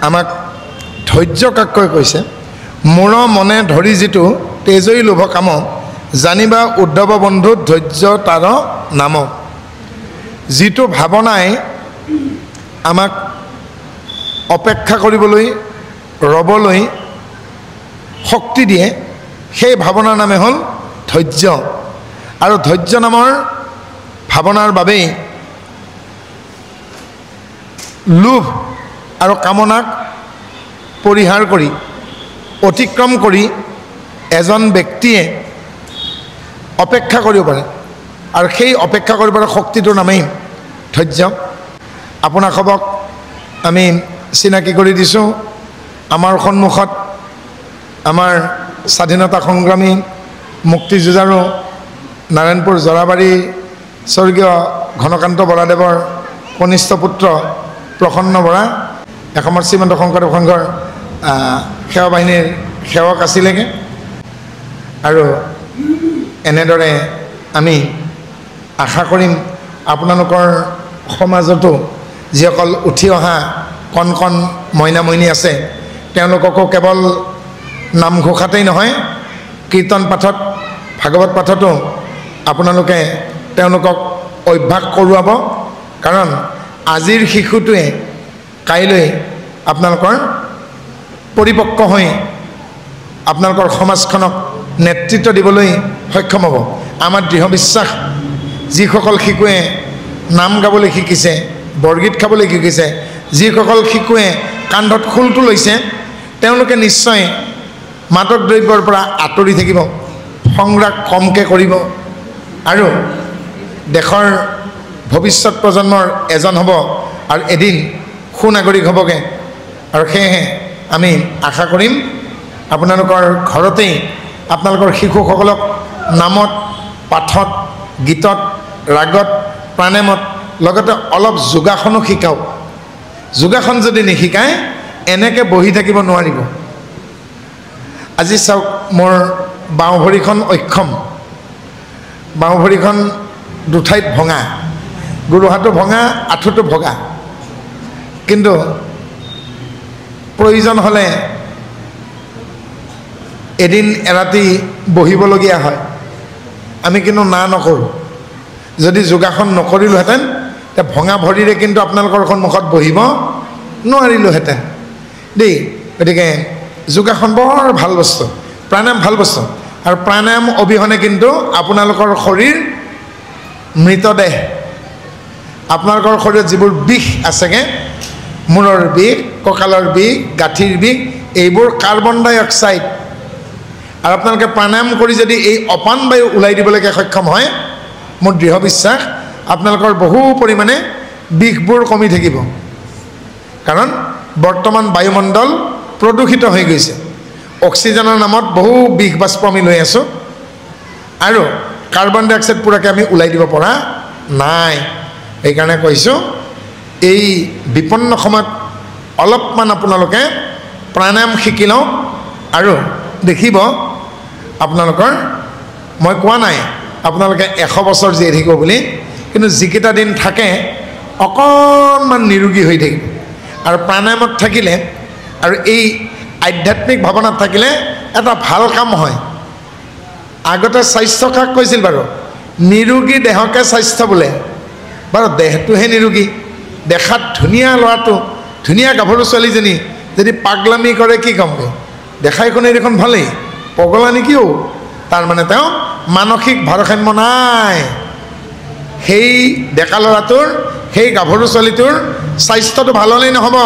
আমাক ধৈৰ্য কাকৈ কৈছে মোৰ মনে ধৰি যিটো তেজই লোভ কাম জানিবা উদ্ধৱ বন্ধু ধৈৰ্য তাৰ নাম যিটো ভাৱনাই আমাক অপেক্ষা কৰিবলৈ ৰবলৈ শক্তি দিয়ে সেই ভাৱনাৰ নামে হ'ল ধৈৰ্য আৰু ধৈৰ্য নামৰ ভাৱনাৰ বাবেই লোভ আৰু কামনাক পৰিহাৰ কৰি অতিক্ৰম কৰি এজন ব্যক্তিয়ে অপেক্ষা কৰিব পাৰে আৰু সেই অপেক্ষা কৰিবৰ শক্তিটোৰ নামেই ধৈৰ্য আপোনাসবক আমি চিনাকি কৰি দিছোঁ আমাৰ সন্মুখত আমাৰ স্বাধীনতা সংগ্ৰামী মুক্তিযুঁজাৰু নাৰায়ণপুৰ জৰাবাৰী স্বৰ্গীয় ঘনকান্ত বৰাদেৱৰ কনিষ্ঠ পুত্ৰ প্ৰসন্ন বৰা এসময়ত শ্ৰীমন্ত শংকৰদেৱ সংঘৰ সেৱা বাহিনীৰ সেৱক আছিলেগৈ আৰু এনেদৰে আমি আশা কৰিম আপোনালোকৰ সমাজতো যিসকল উঠি অহা কণ কণ মইনা মইনী আছে তেওঁলোককো কেৱল নামঘোষাতেই নহয় কীৰ্তন পাঠত ভাগৱত পাঠতো আপোনালোকে তেওঁলোকক অভ্যাস কৰোৱাব কাৰণ আজিৰ শিশুটোৱে কাইলৈ আপোনালোকৰ পৰিপক্ক হৈ আপোনালোকৰ সমাজখনক নেতৃত্ব দিবলৈ সক্ষম হ'ব আমাৰ দৃঢ় বিশ্বাস যিসকল শিশুৱে নাম গাবলৈ শিকিছে বৰগীত খাবলৈ শিকিছে যিসকল শিশুৱে কান্ধত খোলটো লৈছে তেওঁলোকে নিশ্চয় মাদক দ্ৰব্যৰ পৰা আঁতৰি থাকিব সংগ্ৰাম কমকৈ কৰিব আৰু দেশৰ ভৱিষ্যত প্ৰজন্মৰ এজন হ'ব আৰু এদিন সুনাগৰিক হ'বগৈ আৰু সেয়েহে আমি আশা কৰিম আপোনালোকৰ ঘৰতেই আপোনালোকৰ শিশুসকলক নামত পাঠত গীতত ৰাগত প্ৰাণায়ামত লগতে অলপ যোগাসনো শিকাওক যোগাসন যদি নিশিকায় এনেকৈ বহি থাকিব নোৱাৰিব আজি চাওক মোৰ বাওঁ ভৰিখন অক্ষম বাওঁ ভৰিখন দুঠাইত ভঙা গোৰোহাটো ভঙা আঁঠুটো ভগা কিন্তু প্ৰয়োজন হ'লে এদিন এৰাতি বহিবলগীয়া হয় আমি কিন্তু না নকৰোঁ যদি যোগাসন নকৰিলোহেঁতেন তে ভঙা ভৰিৰে কিন্তু আপোনালোকৰ সন্মুখত বহিব নোৱাৰিলোহেঁতেন দেই গতিকে যোগাসন বৰ ভাল বস্তু প্ৰাণায়াম ভাল বস্তু আৰু প্ৰাণায়াম অবিহনে কিন্তু আপোনালোকৰ শৰীৰ মৃতদেহ আপোনালোকৰ শৰীৰত যিবোৰ বিষ আছেগৈ মূৰৰ বিষ কঁকালৰ বিষ গাঁঠিৰ বিষ এইবোৰ কাৰ্বন ডাই অক্সাইড আৰু আপোনালোকে প্ৰাণায়াম কৰি যদি এই অপান বায়ু ওলাই দিবলৈকে সক্ষম হয় মোৰ দৃঢ় বিশ্বাস আপোনালোকৰ বহু পৰিমাণে বিষবোৰ কমি থাকিব কাৰণ বৰ্তমান বায়ুমণ্ডল প্ৰদূষিত হৈ গৈছে অক্সিজেনৰ নামত বহু বিষ বাষ্প আমি লৈ আছোঁ আৰু কাৰ্বন ডাই অক্সাইড পূৰাকৈ আমি ওলাই দিব পৰা নাই সেইকাৰণে কৈছোঁ এই বিপন্ন সময়ত অলপমান আপোনালোকে প্ৰাণায়াম শিকি লওক আৰু দেখিব আপোনালোকৰ মই কোৱা নাই আপোনালোকে 100 বছৰ জীয়াই থাকিব বুলি কিন্তু যিকেইটা দিন থাকে অকণমান নিৰোগী হৈ থাকিব আৰু প্ৰাণায়ামত থাকিলে আৰু এই আধ্যাত্মিক ভাৱনাত থাকিলে এটা ভাল কাম হয় আগতে স্বাস্থ্য কাক কৈছিল বাৰু নিৰোগী দেহকে স্বাস্থ্য বোলে বাৰু দেহটোহে নিৰোগী দেখাত ধুনীয়া ল'ৰাটো ধুনীয়া গাভৰু ছোৱালীজনী যদি পাগলামি কৰে কি ক'মগৈ দেখাই কোনে দেখোন ভালেই পগলা নেকিও তাৰমানে তেওঁ মানসিক ভাৰসাম্য নাই সেই ডেকা ল'ৰাটোৰ সেই গাভৰু ছোৱালীটোৰ স্বাস্থ্যটো ভাল হ'লেই নহ'ব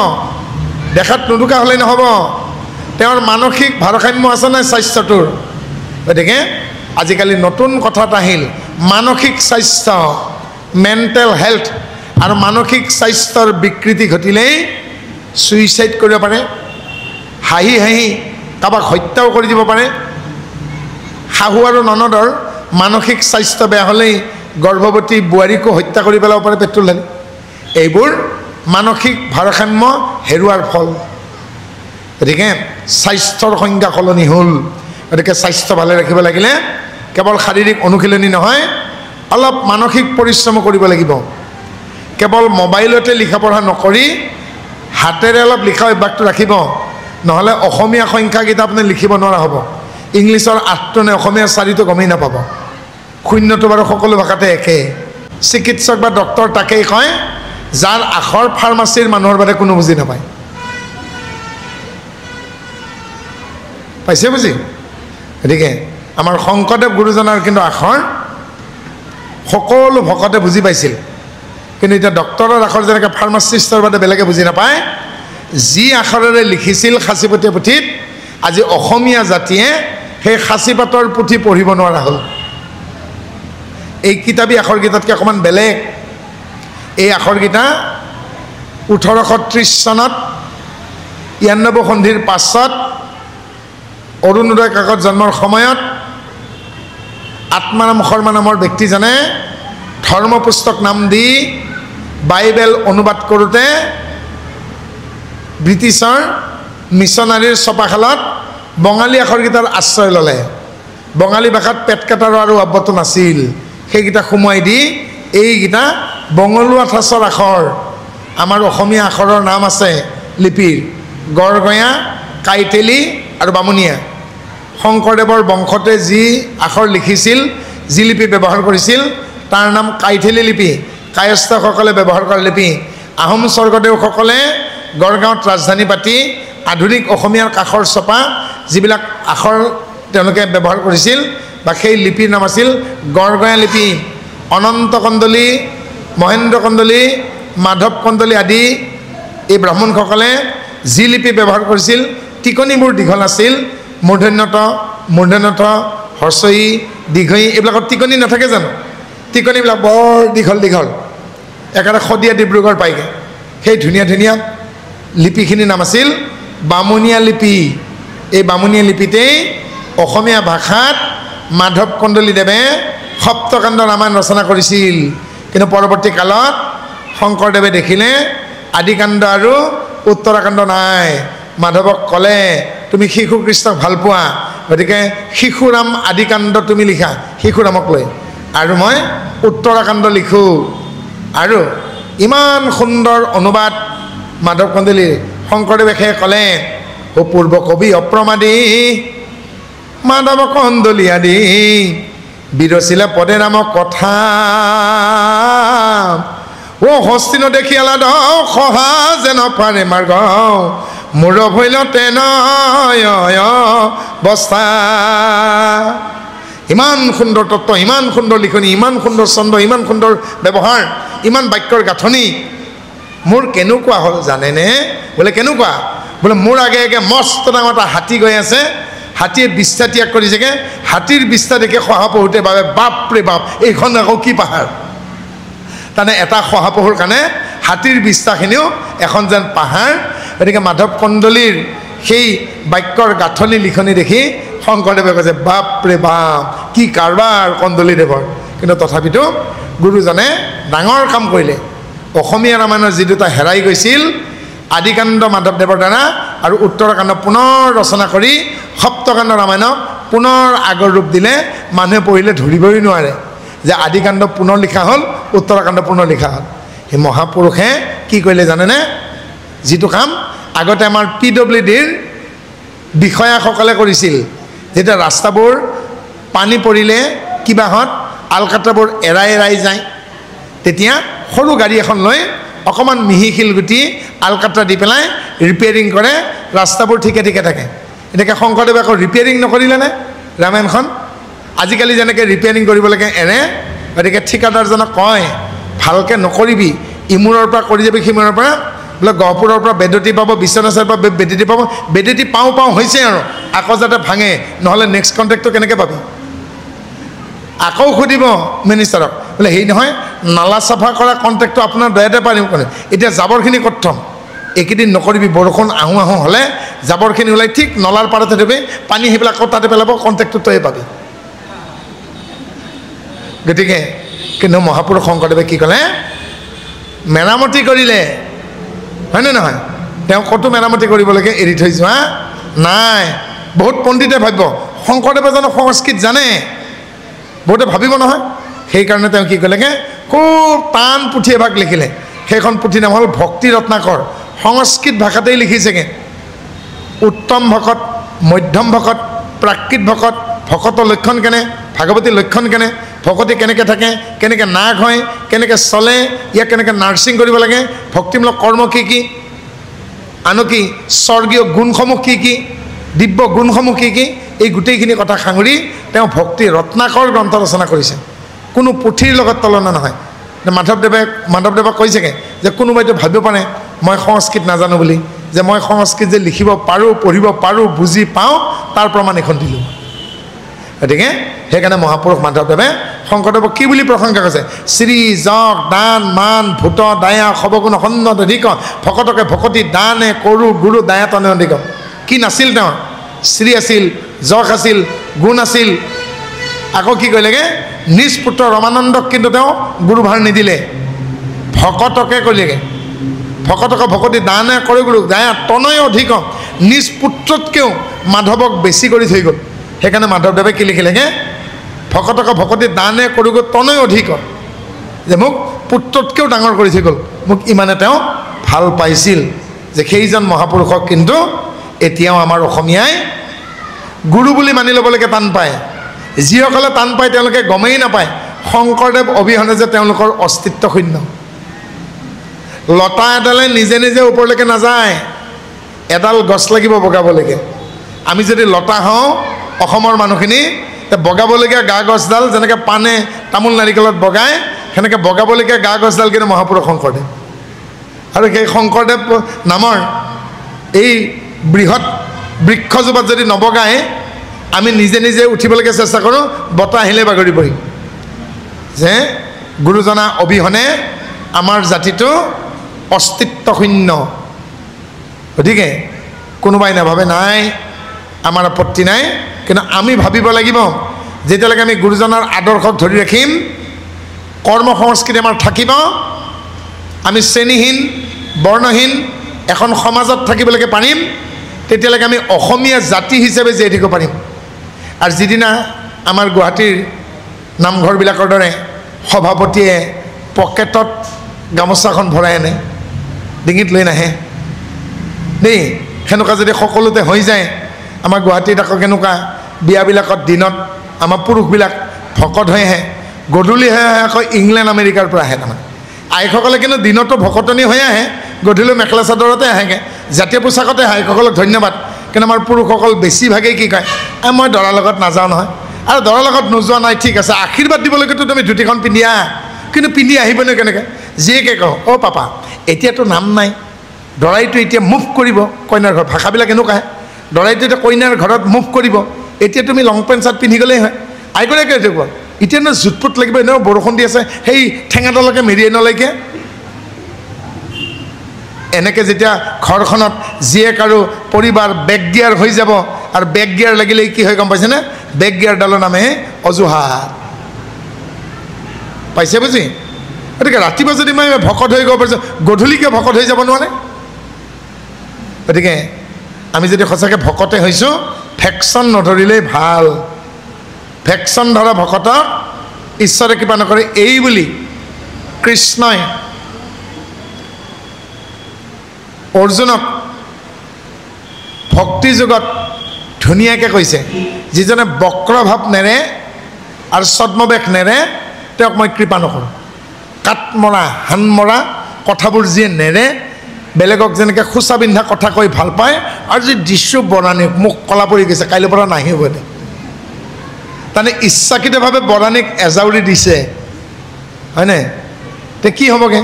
দেখাত নুদুকা হ'লেই নহ'ব তেওঁৰ মানসিক ভাৰসাম্য আছে নাই স্বাস্থ্যটোৰ গতিকে আজিকালি নতুন কথা এটা আহিল মানসিক স্বাস্থ্য মেণ্টেল হেল্থ আৰু মানসিক স্বাস্থ্যৰ বিকৃতি ঘটিলেই ছুইচাইড কৰিব পাৰে হাঁহি হাঁহি কাৰোবাক হত্যাও কৰি দিব পাৰে শাহু আৰু ননদৰ মানসিক স্বাস্থ্য বেয়া হ'লেই গৰ্ভৱতী বোৱাৰীকো হত্যা কৰি পেলাব পাৰে পেট্ৰল ঢালি এইবোৰ মানসিক ভাৰসাম্য হেৰুৱাৰ ফল গতিকে স্বাস্থ্যৰ সংজ্ঞা সলনি হ'ল গতিকে স্বাস্থ্য ভালে ৰাখিব লাগিলে কেৱল শাৰীৰিক অনুশীলনী নহয় অলপ মানসিক পৰিশ্ৰম কৰিব লাগিব কেৱল মোবাইলতে লিখা পঢ়া নকৰি হাতেৰে অলপ লিখা অভ্যাসটো ৰাখিব, নহ'লে অসমীয়া সংখ্যাকেইটা আপুনি লিখিব নোৱাৰা হ'ব। ইংলিছৰ 8টো নে অসমীয়া 4টো গমেই নাপাব। শূন্যটো বাৰু সকলো ভাষাতে একে। চিকিৎসক বা ডক্তৰ তাকেই কয় যাৰ আখৰ ফাৰ্মাচীৰ মানুহৰ বাদে কোনো বুজি নাপায়। পাইছে বুজি? গতিকে আমাৰ শংকৰদেৱ গুৰুজনাৰ কিন্তু আখৰ সকলো ভকতে বুজি পাইছিল, কিন্তু এতিয়া ডক্তৰৰ আখৰ যেনেকৈ ফাৰ্মাচিষ্টৰ বাদে বেলেগে বুজি নাপায়, যি আখৰেৰে লিখিছিল সাঁচিপতীয়া পুথিত, আজি অসমীয়া জাতিয়ে সেই সাঁচিপাতৰ পুথি পঢ়িব নোৱাৰা হ'ল। এই কিতাপী আখৰকেইটাতকৈ অকণমান বেলেগ। এই আখৰকেইটা 1830 চনত 92 সন্ধিৰ পাছত অৰুণোদয় কাকত জন্মৰ সময়ত আত্মাৰাম শৰ্মা নামৰ ব্যক্তিজনে ধৰ্মপুস্তক নাম দি বাইবেল অনুবাদ কৰোঁতে ব্ৰিটিছৰ মিছনাৰীৰ ছপাশালত বঙালী আখৰকেইটাৰ আশ্ৰয় ল'লে। বঙালী ভাষাত পেট কাটাৰো আৰু অব্যত নাছিল, সেইকেইটা সোমোৱাই দি এইকেইটা বঙলুৱা ঠাচৰ আখৰ। আমাৰ অসমীয়া আখৰৰ নাম আছে লিপিৰ গড়গঞা, কাইটেলি আৰু বামুণীয়া। শংকৰদেৱৰ বংশতে যি আখৰ লিখিছিল, যি লিপি ব্যৱহাৰ কৰিছিল, তাৰ নাম কাইথেলি লিপি, কায়স্থসকলে ব্যৱহাৰ কৰা লিপি। আহোম স্বৰ্গদেউসকলে গড়গাঁৱত ৰাজধানী পাতি আধুনিক অসমীয়াৰ কাষৰ ছপা যিবিলাক আখৰ তেওঁলোকে ব্যৱহাৰ কৰিছিল বা সেই লিপিৰ নাম আছিল গড়গঞা লিপি। অনন্ত কন্দলী, মহেন্দ্ৰ কন্দলী, মাধৱ কন্দলী আদি এই ব্ৰাহ্মণসকলে যি লিপি ব্যৱহাৰ কৰিছিল, টিকনিবোৰ দীঘল আছিল। মূৰ্ধন্য হৰ্ষই দীঘই এইবিলাকত টিকনি নাথাকে জানো? টিকনিবিলাক বৰ দীঘল দীঘল, একেবাৰে শদিয়া ডিব্ৰুগড় পায়গৈ। সেই ধুনীয়া ধুনীয়া লিপিখিনিৰ নাম আছিল বামুণীয়া লিপি। এই বামুণীয়া লিপিতেই অসমীয়া ভাষাত মাধৱ কন্দলীদেৱে সপ্তকাণ্ড ৰামায়ণ ৰচনা কৰিছিল। কিন্তু পৰৱৰ্তী কালত শংকৰদেৱে দেখিলে আদিকাণ্ড আৰু উত্তৰাকাণ্ড নাই। মাধৱক ক'লে তুমি শিশু কৃষ্ণক ভাল পোৱা, গতিকে শিশুৰাম আদিকাণ্ড তুমি লিখা শিশুৰামক লৈ, আৰু মই উত্তৰাকাণ্ড লিখোঁ। আৰু ইমান সুন্দৰ অনুবাদ মাধৱ কন্দলীৰ। শংকৰদেৱে সেয়ে ক'লে ও পূৰ্ব কবি অপ্ৰমাদী মাধৱ কন্দলী আদি বিৰচিলে পদে নামক কথা, ও হস্তিন দেখিয়ালা দ সহা যেন পাৰে মাৰ্গ মূৰ ভৈলতে নয় বস্তা। ইমান সুন্দৰ তত্ত্ব, ইমান সুন্দৰ লিখনি, ইমান সুন্দৰ ছন্দ, ইমান সুন্দৰ ব্যৱহাৰ, ইমান বাক্যৰ গাঁথনি। মোৰ কেনেকুৱা হ'ল জানেনে? বোলে কেনেকুৱা? বোলে মোৰ আগে আগে মস্ত ডাঙৰ এটা হাতী গৈ আছে, হাতীয়ে বিষ্ঠা ত্যাগ কৰিছেগৈ। হাতীৰ বিষ্ঠা দেখি শহাপহুতে ভাবে বাপৰে বাপ, এইখন আকৌ কি পাহাৰ। তাৰমানে এটা শহাপহুৰ কাৰণে হাতীৰ বিষ্ঠাখিনিও এখন যেন পাহাৰ। গতিকে মাধৱ কন্দলীৰ সেই বাক্যৰ গাঁথনি লিখনি দেখি শংকৰদেৱে কৈছে বাপৰে বাপ, কি কাৰবাৰ কন্দলীদেৱৰ। কিন্তু তথাপিতো গুৰুজনে ডাঙৰ কাম কৰিলে। অসমীয়া ৰামায়ণৰ যি দুটা হেৰাই গৈছিল, আদিকাণ্ড মাধৱদেৱৰ দ্বাৰা আৰু উত্তৰাকাণ্ড পুনৰ ৰচনা কৰি সপ্তকাণ্ড ৰামায়ণক পুনৰ আগৰ ৰূপ দিলে। মানুহে পঢ়িলে ধৰিবই নোৱাৰে যে আদিকাণ্ড পুনৰ লিখা হ'ল, উত্তৰাকাণ্ড পুনৰ লিখা হ'ল। সেই মহাপুৰুষে কি কৰিলে জানেনে? যিটো কাম আগতে আমাৰ PWDৰ বিষয়াসকলে কৰিছিল, যেতিয়া ৰাস্তাবোৰ পানী পৰিলে কিবাহত আলকাট্ৰাবোৰ এৰাই এৰাই যায়, তেতিয়া সৰু গাড়ী এখন লৈ অকণমান মিহি শিলগুটি আলকাট্ৰা দি পেলাই ৰিপেয়াৰিং কৰে, ৰাস্তাবোৰ ঠিকে ঠিকে থাকে। এনেকৈ শংকৰদেৱে আকৌ ৰিপেয়াৰিং নকৰিলেনে ৰামায়ণখন? আজিকালি যেনেকৈ ৰিপেয়াৰিং কৰিব লাগে এনে, গতিকে ঠিকাদাৰজনক কয় ভালকৈ নকৰিবি, ইমূৰৰ পৰা কৰি যাবি সিমূৰৰ পৰা, বোলে গহপুৰৰ পৰা বেদতি পাব, বিশ্বনাথৰ পৰা বেদতি পাব, বেদতি পাওঁ পাওঁ হৈছে আৰু আকৌ যাতে ভাঙে, নহ'লে নেক্সট কণ্টেক্টটো কেনেকৈ পাবি? আকৌ সুধিব মিনিষ্টাৰক, বোলে হেৰি নহয় নালা চাফা কৰা কণ্টেক্টটো আপোনাৰ দয়াতে পাৰিম ক'লে, এতিয়া জাবৰখিনি ক'ত থ'ম? এইকেইদিন নকৰিবি, বৰষুণ আহোঁ আহোঁ হ'লে জাবৰখিনি ওলাই ঠিক নলাৰ পাৰতে থ'বি, পানী সেইবিলাক আকৌ তাতে পেলাব, কণ্টেক্টটো তয়ে পাবি। গতিকে কিন্তু মহাপুৰুষ শংকৰদেৱে কি ক'লে? মেৰামতি কৰিলে, হয়নে নহয়? তেওঁ ক'তো মেৰামতি কৰিবলৈকে এৰি থৈ যোৱা নাই। বহুত পণ্ডিতে ভাবিব শংকৰদেৱে জানো সংস্কৃত জানে, বহুতে ভাবিব নহয়। সেইকাৰণে তেওঁ কি ক'লেগৈ, খুব টান পুথি এভাগ লিখিলে। সেইখন পুথিৰ নাম হ'ল ভক্তি ৰত্নাকৰ। সংস্কৃত ভাষাতেই লিখিছেগৈ উত্তম ভকত মধ্যম ভকত প্ৰাকৃত ভকত ভকতৰ লক্ষণ কেনে ভাগৱতীৰ লক্ষণ কেনে ভকতি কেনেকৈ থাকে কেনেকৈ নাগ হয় কেনেকৈ চলে ইয়াক কেনেকৈ নাৰ্ছিং কৰিব লাগে ভক্তিমূলক কৰ্ম কি কি আনকি স্বৰ্গীয় গুণসমূহ কি কি দিব্য গুণসমূহ কি কি এই গোটেইখিনি কথা সাঙুৰি তেওঁ ভক্তি ৰত্নাকৰ গ্ৰন্থ ৰচনা কৰিছে কোনো পুথিৰ লগত তুলনা নহয় মাধৱদেৱক কৈছেগৈ যে কোনোবাইতো ভাবিব পাৰে মই সংস্কৃত নাজানো বুলি যে মই সংস্কৃত যে লিখিব পাৰোঁ পঢ়িব পাৰোঁ বুজি পাওঁ তাৰ প্ৰমাণ এখন দিলোঁ গতিকে সেইকাৰণে মহাপুৰুষ মাধৱদেৱে শংকৰদেৱক কি বুলি প্ৰশংসা কৰিছে শ্ৰী যক দান মান ভূত দায়া সবগুণ সন্নত অধিক ভকতকে ভকতি দানে কৰো গুৰু দায়াতনে অধিক কি নাছিল তেওঁৰ শ্ৰী আছিল যশ আছিল গুণ আছিল আকৌ কি কৰিলেগৈ নিজ পুত্ৰ ৰমানন্দক কিন্তু তেওঁ গুৰুভাৰ নিদিলে ভকতকে কৰিলেগৈ ভকতক ভকতি দানে কৰে গুৰু দায়া তনয় অধিক নিজ পুত্ৰতকৈও মাধৱক বেছি কৰি থৈ গ'ল সেইকাৰণে মাধৱদেৱে কি লিখিলেগৈ ভকতক ভকতি দানে কৰোঁ তনয় অধিক যে মোক পুত্ৰতকৈও ডাঙৰ কৰি থৈ গ'ল মোক ইমানে তেওঁ ভাল পাইছিল যে সেইজন মহাপুৰুষক কিন্তু এতিয়াও আমাৰ অসমীয়াই গুৰু বুলি মানি ল'বলৈকে টান পায় যিসকলে টান পায় তেওঁলোকে গমেই নাপায় শংকৰদেৱ অবিহনে যে তেওঁলোকৰ অস্তিত্ব শূন্য লতা এডালে নিজে নিজে ওপৰলৈকে নাযায় এডাল গছ লাগিব বগাবলৈকে আমি যদি লতা হওঁ অসমৰ মানুহখিনি বগাবলগীয়া গা গছডাল যেনেকৈ পাণে তামোল নাৰিকলত বগায় সেনেকৈ বগাবলগীয়া গা গছডাল কিন্তু মহাপুৰুষ শংকৰদেৱ আৰু সেই শংকৰদেৱ নামৰ এই বৃহৎ বৃক্ষজোপাত যদি নবগায় আমি নিজে নিজে উঠিবলৈকে চেষ্টা কৰোঁ বতাহ আহিলে বাগৰি পৰিম যে গুৰুজনা অবিহনে আমাৰ জাতিটো অস্তিত্ব শূন্য গতিকে কোনোবাই নাভাবে নাই আমাৰ আপত্তি নাই কিন্তু আমি ভাবিব লাগিব যেতিয়ালৈকে আমি গুৰুজনাৰ আদৰ্শক ধৰি ৰাখিম কৰ্ম সংস্কৃতি আমাৰ থাকিব আমি শ্ৰেণীহীন বৰ্ণহীন এখন সমাজত থাকিবলৈকে পাৰিম তেতিয়ালৈকে আমি অসমীয়া জাতি হিচাপে জীয়াই থাকিব পাৰিম আৰু যিদিনা আমাৰ গুৱাহাটীৰ নামঘৰবিলাকৰ দৰে সভাপতিয়ে পকেটত গামোচাখন ভৰাই আনে ডিঙিত লৈ নাহে দেই সেনেকুৱা যদি সকলোতে হৈ যায় আমাৰ গুৱাহাটীত আকৌ কেনেকুৱা বিয়াবিলাকত দিনত আমাৰ পুৰুষবিলাক ভকত হৈ আহে গধূলি হৈ আহে আকৌ ইংলেণ্ড আমেৰিকাৰ পৰা আহে তাৰমানে আইসকলে কিন্তু দিনতো ভকতনি হৈ আহে গধূলি মেখেলা চাদৰতে আহেগৈ জাতীয় পোছাকতে আহে আইসকলক ধন্যবাদ কিন্তু আমাৰ পুৰুষসকল বেছিভাগেই কি কয় মই দৰাৰ লগত নাযাওঁ নহয় আৰু দৰাৰ লগত নোযোৱা নাই ঠিক আছে আশীৰ্বাদ দিবলৈকেতো তুমি ধুতিখন পিন্ধি আহা কিন্তু পিন্ধি আহিবনে কেনেকৈ যিয়েকে কওঁ অ' পাপা এতিয়াতো নাম নাই দৰাইটো এতিয়া মুভ কৰিব কইনাৰ ঘৰত ভাষাবিলাক এনেকুৱা আহে দৰাইটো এতিয়া কইনাৰ ঘৰত মুভ কৰিব এতিয়া তুমি লং পেণ্ট চাৰ্ট পিন্ধি গ'লেই হয় আইগৰাকীয়ে দেখুৱা এতিয়ানো জুটপুট লাগিব এনেও বৰষুণ দি আছে সেই ঠেঙাডালকে মেৰিয়াই নলৈকে এনেকৈ যেতিয়া ঘৰখনত জীয়েক আৰু পৰিবাৰ বেক গিয়াৰ হৈ যাব আৰু বেক গিয়াৰ লাগিলে কি হয় গম পাইছেনে বেক গিয়াৰডালৰ নামে অজুহাত পাইছে বুজি গতিকে ৰাতিপুৱা যদি মই ভকত হৈ গ'ব পাৰিছোঁ গধূলিকৈ ভকত হৈ যাব নোৱাৰে গতিকে আমি যদি সঁচাকৈ ভকতে হৈছোঁ ভেকশ্যন নধৰিলেই ভাল ভেকশ্যন ধৰা ভকতক ঈশ্বৰে কৃপা নকৰে এই বুলি কৃষ্ণই অৰ্জুনক ভক্তি যুগত ধুনীয়াকৈ কৈছে যিজনে বক্ৰভাৱ নেৰে আৰু ছদ্মবেশ নেৰে তেওঁক মই কৃপা নকৰোঁ কাট মৰা হান মৰা কথাবোৰ যিয়ে নেৰে বেলেগক যেনেকৈ খোচা পিন্ধা কথা কৈ ভাল পায় আৰু যি দৃশ্য বৰাণীক মোক কলা পৰি গৈছে কাইলৈৰ পৰা নাহিব দে তাৰমানে ইচ্ছাকৃতভাৱে বৰাণীক এজাউৰি দিছে হয়নে তে কি হ'বগৈ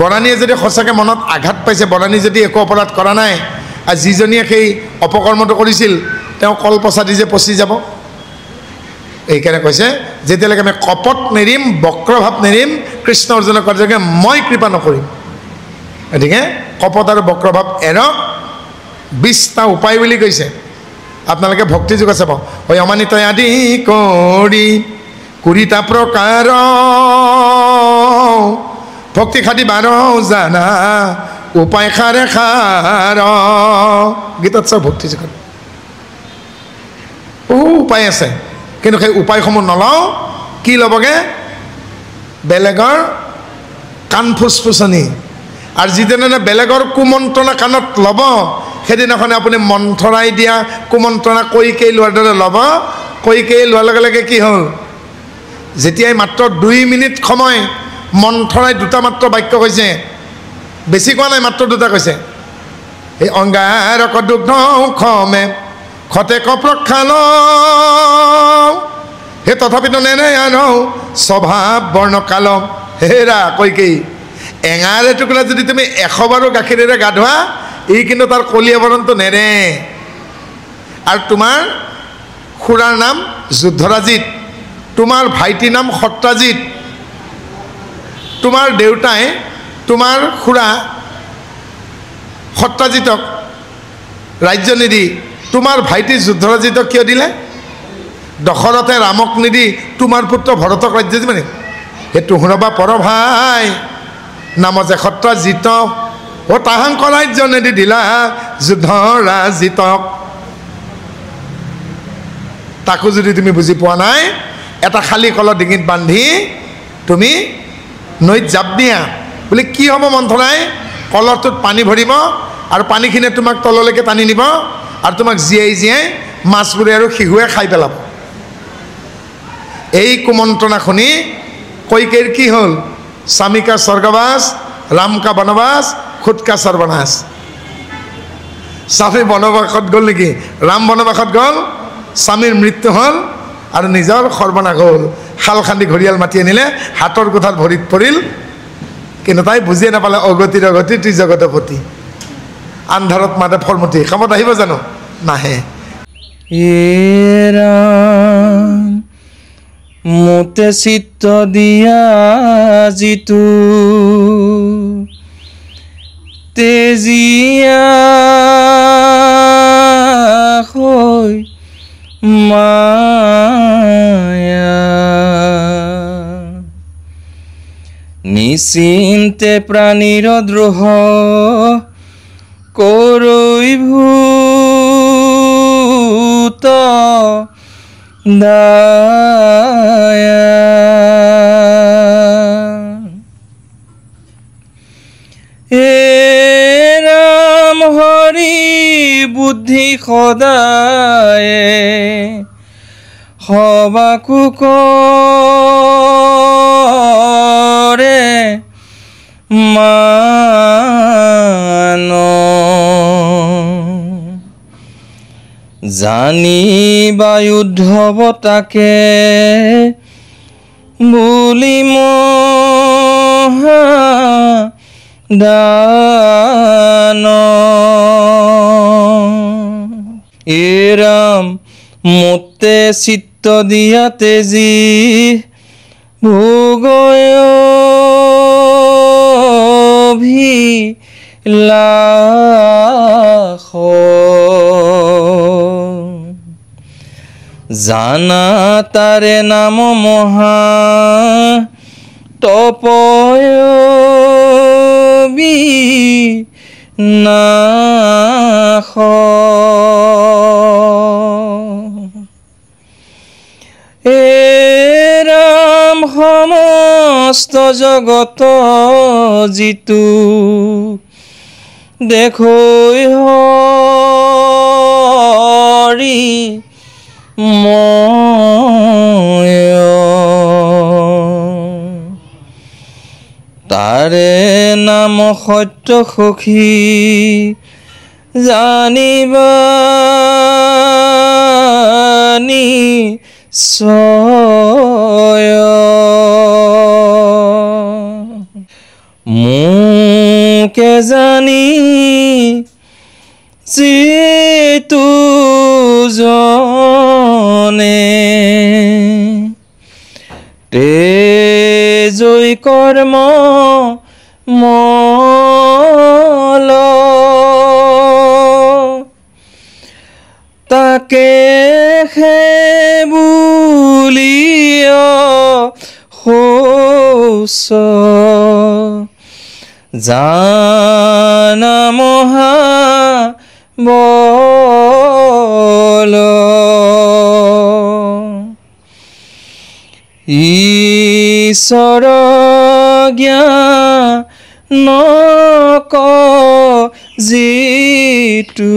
বৰাণীয়ে যদি সঁচাকৈ মনত আঘাত পাইছে বৰাণী যদি একো অপৰাধ কৰা নাই আৰু যিজনীয়ে সেই অপকৰ্মটো কৰিছিল তেওঁ কলপচা দি যে পচি যাব এইকাৰণে কৈছে যেতিয়ালৈকে আমি কপট নেৰিম বক্ৰভাৱ নেৰিম কৃষ্ণ অৰ্জুনক কয় মই কৃপা নকৰিম গতিকে কপট আৰু বক্ৰভাৱ এৰক 20টা উপায় বুলি কৈছে আপোনালোকে ভক্তি যুগ চাব হয় অমানিত আদি কৰি কুৰিটা প্ৰকাৰ ভক্তি খাটি বাৰ জানা উপায় খাৰে খাৰ গীতত চাওক ভক্তি যুগত বহু উপায় আছে কিন্তু সেই উপায়সমূহ নলওঁ কি ল'বগৈ বেলেগৰ কাণ ফুচফুচনি আৰু যিদিনা বেলেগৰ কুমন্ত্ৰণা কাণত ল'ব সেইদিনাখনে আপুনি মন্থৰাই দিয়া কুমন্ত্ৰণা কৈকেয়ী লোৱাৰ দৰে ল'ব। কৈকেয়ী লোৱাৰ লগে লগে কি হ'ল, যেতিয়াই মাত্ৰ 2 মিনিট সময় মন্থৰাই দুটা মাত্ৰ বাক্য কৈছে, বেছি কোৱা নাই, মাত্ৰ দুটা কৈছে। এই অংগাৰক দুগ্ধ খমে খতে কপ্ৰক্ষাল সেই তথাপিতো নেনে আৰু স্বভাৱ বৰ্ণকাল। হেৰা কৈকেয়ী, এঙাৰ এটুকুৰা যদি তুমি 100 বাৰো গাখীৰেৰে গা ধোৱা ই কিন্তু তাৰ কলীয়া বৰণটো নেৰে। আৰু তোমাৰ খুৰাৰ নাম যুদ্ধৰাজিত, তোমাৰ ভাইটিৰ নাম সত্ৰাজিত, তোমাৰ দেউতাই তোমাৰ খুৰা সত্ৰাজিতক ৰাজ্য নিদি তোমাৰ ভাইটি যুদ্ধৰাজিতক কিয় দিলে? দশৰথে ৰামক নিদি তোমাৰ পুত্ৰ ভৰতক ৰাজ্য দিব নেকি? সেইটো শুনবা পৰ ভাই নাম যে সত্ৰাজিত, ও তাহাংক ৰাজ্য নিদি দিলা যুদ্ধৰাজিতক। তাকো যদি তুমি বুজি পোৱা নাই, এটা খালী কলৰ ডিঙিত বান্ধি তুমি নৈত জাপ দিয়া বোলে কি হ'ব মন্থৰাই? কলৰটোত পানী ভৰিব আৰু পানীখিনিয়ে তোমাক তললৈকে টানি নিব আৰু তোমাক জীয়াই জীয়াই মাছবোৰে আৰু শিশুৱে খাই পেলাব। এই কুমন্ত্ৰণা শুনি কৈকেয়ীৰ কি হ'ল? স্বামী কা স্বৰ্গবাস, ৰাম কা বনবাস, খুদ কা সৰ্বনাশ। স্বামী বনবাসত গ'ল নেকি? ৰাম বনবাসত গ'ল, স্বামীৰ মৃত্যু হ'ল আৰু নিজৰ সৰ্বনাশ হ'ল। শাল খান্দি ঘৰিয়াল মাতি আনিলে, হাতৰ কোঠাত ভৰিত পৰিল, কিন্তু তাই বুজিয়ে নাপালে অগতিৰ অগতি ত্ৰিজগতপতি। আন্ধাৰত মাতে ফৰমতি, কামত আহিব জানো? নাহে। মোতে চিত্ত দিয়া যিটো তেজিয়া হৈ মায়া নিশ্চিন্তে প্ৰাণীৰ দ্ৰোহ কৰৈ ভূত দায়া। হে ৰাম হৰি বুদ্ধি সদায়ে সবাকো কৰে মান জানিবা উদ্ধৱ তাকে বুলি মহা দান। এ ৰাম মোতে চিত্ত দিয়া তেজি ভোগয় লাখ জানা তাৰে নাম মহা তপয় বিনাশ। হে ৰাম সমস্ত জগত যিটো দেখৈ হৰি ময় তাৰে নাম সত্য সখী জানিবা নিশ্চয়। মোকে জানি যিতু জনে তেজৈ কৰ্ম মল তাকে বুলিয় শৌচ জানা মহা বল ঈশ্বৰ জ্ঞান যিটো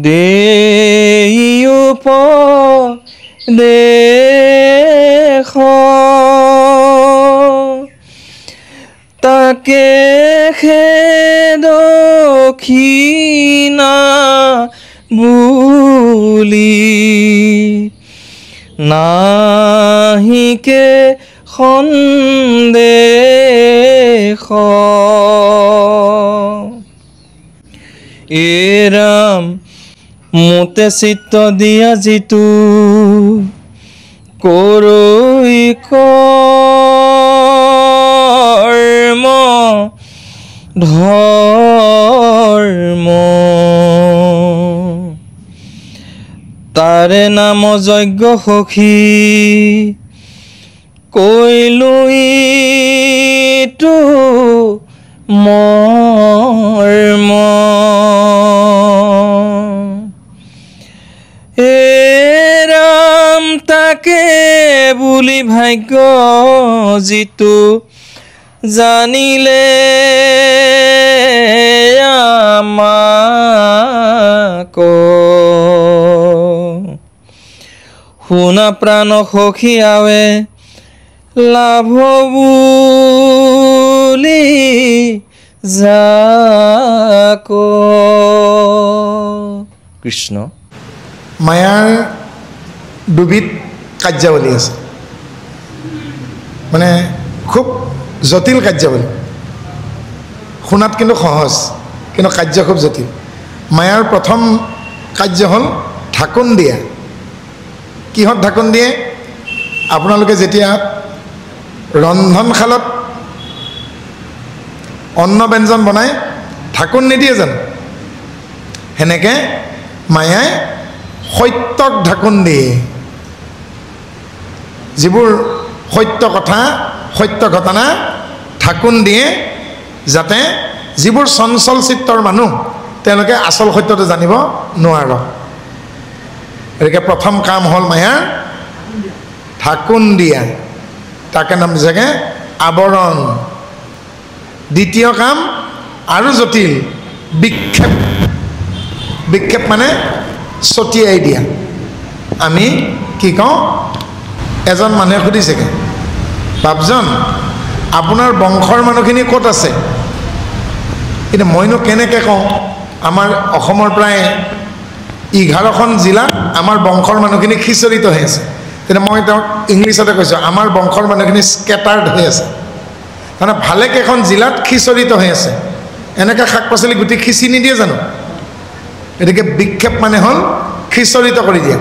দেই উপদেশ তাকে দক্ষিণা বুলি নাহিকে সন্দেহ এৰাম মোতে চিত্ত দিয়া যিটো কৰৈ কৰ্ম ধৰ্ম তাৰে নাম যজ্ঞ সখী কৈলুইটো মৰ্ম এৰাম তাকে বুলি ভাগ্য যিটো জানিলে আমাক শুনা প্ৰাণ সখী আৱে লাভ বুলি যাক কৃষ্ণ মায়াৰ দুবিধ কাৰ্যাৱলী আছে মানে খুব জটিল কাৰ্যাৱলী শুনাত কিন্তু সহজ কিন্তু কাৰ্য খুব জটিল মায়াৰ প্ৰথম কাৰ্য হ'ল ঢাকোন দিয়া কিহত ঢাকোন দিয়ে আপোনালোকে যেতিয়া ৰন্ধনশালত অন্ন ব্যঞ্জন বনাই ঢাকোন নিদিয়ে জানো সেনেকৈ মায়াই সত্যক ঢাকোন দিয়ে যিবোৰ সত্য কথা সত্য ঘটনা ঢাকোন দিয়ে যাতে যিবোৰ চঞ্চল চিত্তৰ মানুহ তেওঁলোকে আচল সত্যটো জানিব নোৱাৰক গতিকে প্ৰথম কাম হ'ল মায়াৰ ঢাকোন দিয়া তাকে নাম দিছেগৈ আৱৰণ দ্বিতীয় কাম আৰু জটিল বিক্ষেপ বিক্ষেপ মানে ছটিয়াই দিয়া আমি কি কওঁ এজন মানুহে সুধিছেগৈ বাপজন আপোনাৰ বংশৰ মানুহখিনি ক'ত আছে কিন্তু মইনো কেনেকৈ কওঁ আমাৰ অসমৰ প্ৰায় 11খন জিলাত আমাৰ বংশৰ মানুহখিনি খিচৰিত হৈ আছে তেতিয়া মই তেওঁক ইংলিছতে কৈছোঁ আমাৰ বংশৰ মানুহখিনি স্কেটাৰ্ড হৈ আছে তাৰমানে ভালেকেইখন জিলাত খিচৰিত হৈ আছে এনেকৈ শাক পাচলি গুটি খিচি নিদিয়ে জানো গতিকে বিক্ষেপ মানে হ'ল খিচৰিত কৰি দিয়া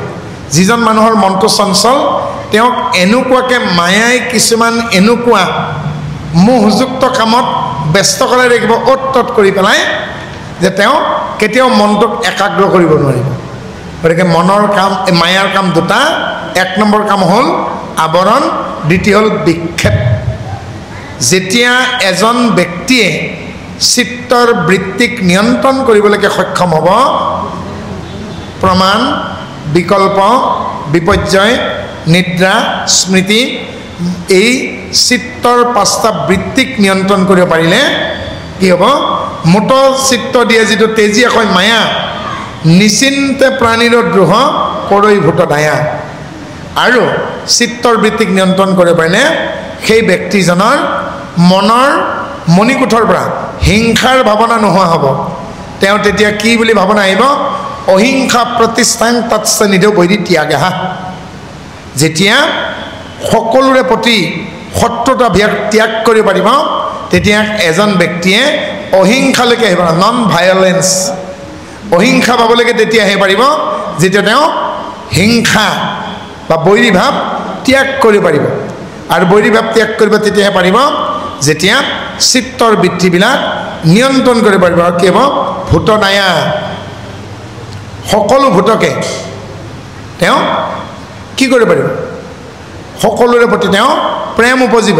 যিজন মানুহৰ মনটো চঞ্চল তেওঁক এনেকুৱাকৈ মায়াই কিছুমান এনেকুৱা মোহযুক্ত কামত ব্যস্ত কৰাই ৰাখিব অ'ত ত'ত কৰি পেলাই যে তেওঁ কেতিয়াও মনটোক একাগ্ৰ কৰিব নোৱাৰিব গতিকে মনৰ কাম মায়াৰ কাম দুটা এক নম্বৰ কাম হ'ল আৱৰণ দ্বিতীয় হ'ল বিক্ষেপ যেতিয়া এজন ব্যক্তিয়ে চিত্তৰ বৃত্তিক নিয়ন্ত্ৰণ কৰিবলৈকে সক্ষম হ'ব প্ৰমাণ বিকল্প বিপৰ্যয় নিদ্ৰা স্মৃতি এই চিত্তৰ পাঁচটা বৃত্তিক নিয়ন্ত্ৰণ কৰিব পাৰিলে কি হ'ব মোট চিত্ত দিয়ে যিটো তেজীয়া কয় মায়া নিচিন্তে প্ৰাণীৰ দ্ৰোহ কৰৈ ভূত দায়া আৰু চিত্তৰ বৃত্তিক নিয়ন্ত্ৰণ কৰিব পাৰিলে সেই ব্যক্তিজনৰ মনৰ মণিকোঠৰ পৰা হিংসাৰ ভাৱনা নোহোৱা হ'ব তেওঁ তেতিয়া কি বুলি ভাৱনা আহিব অহিংসা প্ৰতিষ্ঠান তৎস নিধৌ বৈৰি ত্যাগা যেতিয়া সকলোৰে প্ৰতি শত্ৰুতা ত্যাগ কৰিব পাৰিব তেতিয়া এজন ব্যক্তিয়ে অহিংসালৈকে আহিব নন ভায়লেন্স অহিংসা পাবলৈকে তেতিয়া আহিব পাৰিব যেতিয়া তেওঁ হিংসা বা বৈৰী ভাৱ ত্যাগ কৰিব পাৰিব আৰু বৈৰী ভাৱ ত্যাগ কৰিব তেতিয়াহে পাৰিব যেতিয়া চিত্তৰ বৃত্তিবিলাক নিয়ন্ত্ৰণ কৰিব পাৰিব আৰু কি হ'ব ভূতনায়া সকলো ভূতকে তেওঁ কি কৰিব পাৰিব সকলোৰে প্ৰতি তেওঁ প্ৰেম উপজিব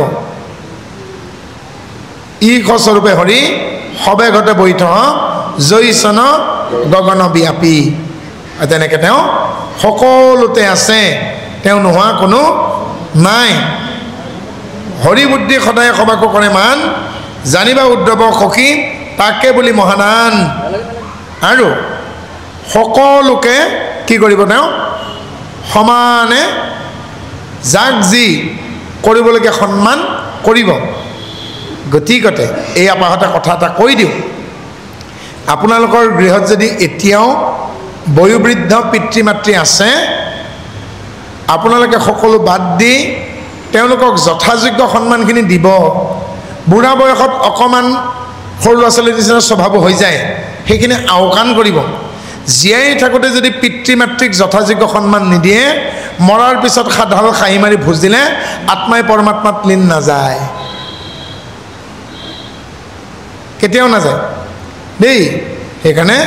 ঈশস্বৰূপে হৰি সবে ঘটে বৈঠ জৈচন গগন ব্যাপী তেনেকৈ তেওঁ সকলোতে আছে তেওঁ নোহোৱা কোনো নাই হৰি বুদ্ধি সদায় সবাকো কৰে মান জানিবা উদ্ধৱ সখী তাকে বুলি মহানান আৰু সকলোকে কি কৰিব তেওঁ সমানে যাক যি কৰিবলগীয়া সন্মান কৰিব গতিকতে এই আপাহতে কথা এটা কৈ দিওঁ আপোনালোকৰ গৃহত যদি এতিয়াও বয়োবৃদ্ধ পিতৃ মাতৃ আছে আপোনালোকে সকলো বাদ দি তেওঁলোকক যথাযোগ্য সন্মানখিনি দিব বুঢ়া বয়সত অকণমান সৰু ল'ৰা ছোৱালীৰ নিচিনা স্বভাৱ হৈ যায় সেইখিনি আওকাণ কৰিব জীয়াই থাকোঁতে যদি পিতৃ মাতৃক যথাযোগ্য সন্মান নিদিয়ে মৰাৰ পিছত সাধাৰণ খাহি মাৰি ভোজ দিলে আত্মাই পৰমাত্মাত লীন নাযায় কেতিয়াও নাযায় দেই সেইকাৰণে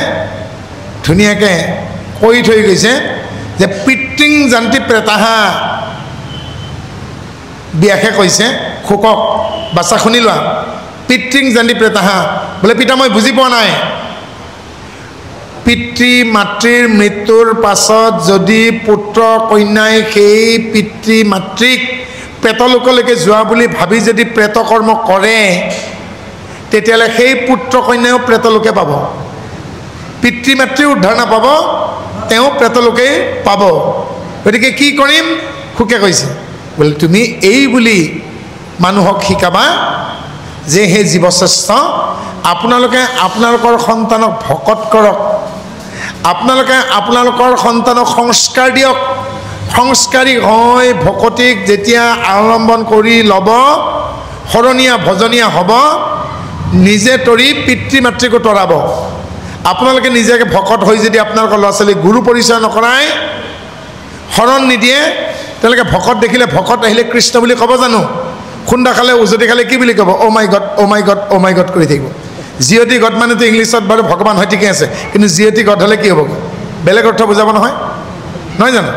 ধুনীয়াকৈ কৈ থৈ গৈছে যে পিতৃং জান্তি প্ৰেতাহা ব্যাসে কৈছে শোকক বাচ্চা শুনি লোৱা পিতৃং জান্তি প্ৰেতাহা বোলে পিতা মই বুজি পোৱা নাই পিতৃ মাতৃৰ মৃত্যুৰ পাছত যদি পুত্ৰ কন্যাই সেই পিতৃ মাতৃক প্ৰেতলোকলৈকে যোৱা বুলি ভাবি যদি প্ৰেতকৰ্ম কৰে তেতিয়াহ'লে সেই পুত্ৰ কন্যাও প্ৰেতলোকে পাব পিতৃ মাতৃ উদ্ধাৰ নাপাব তেওঁ প্ৰেতলোকেই পাব গতিকে কি কৰিম সুকে কৈছে বোলে তুমি এই বুলি মানুহক শিকাবা যে হে জীৱশ্ৰেষ্ঠ আপোনালোকে আপোনালোকৰ সন্তানক ভকত কৰক আপোনালোকে আপোনালোকৰ সন্তানক সংস্কাৰ দিয়ক সংস্কাৰী হৈ ভকতিক যেতিয়া অৱলম্বন কৰি ল'ব শৰণীয়া ভজনীয়া হ'ব নিজে তৰি পিতৃ মাতৃকো তৰাব আপোনালোকে নিজকে ভকত হৈ যদি আপোনালোকৰ ল'ৰা ছোৱালীক গুৰু পৰিচয় নকৰাই শৰণ নিদিয়ে তেওঁলোকে ভকত দেখিলে ভকত আহিলে কৃষ্ণ বুলি ক'ব জানো খুন্দা খালে উজতি খালে কি বুলি ক'ব অ' মাই গড অ' মাই গড অ' মাই গড কৰি থাকিব জিঅ'টি গড মানেতো ইংলিছত বাৰু ভগৱান হয় ঠিকে আছে কিন্তু জিঅ'টি গড হ'লে কি হ'ব বেলেগ অৰ্থ বুজাব নহয় নহয় জানো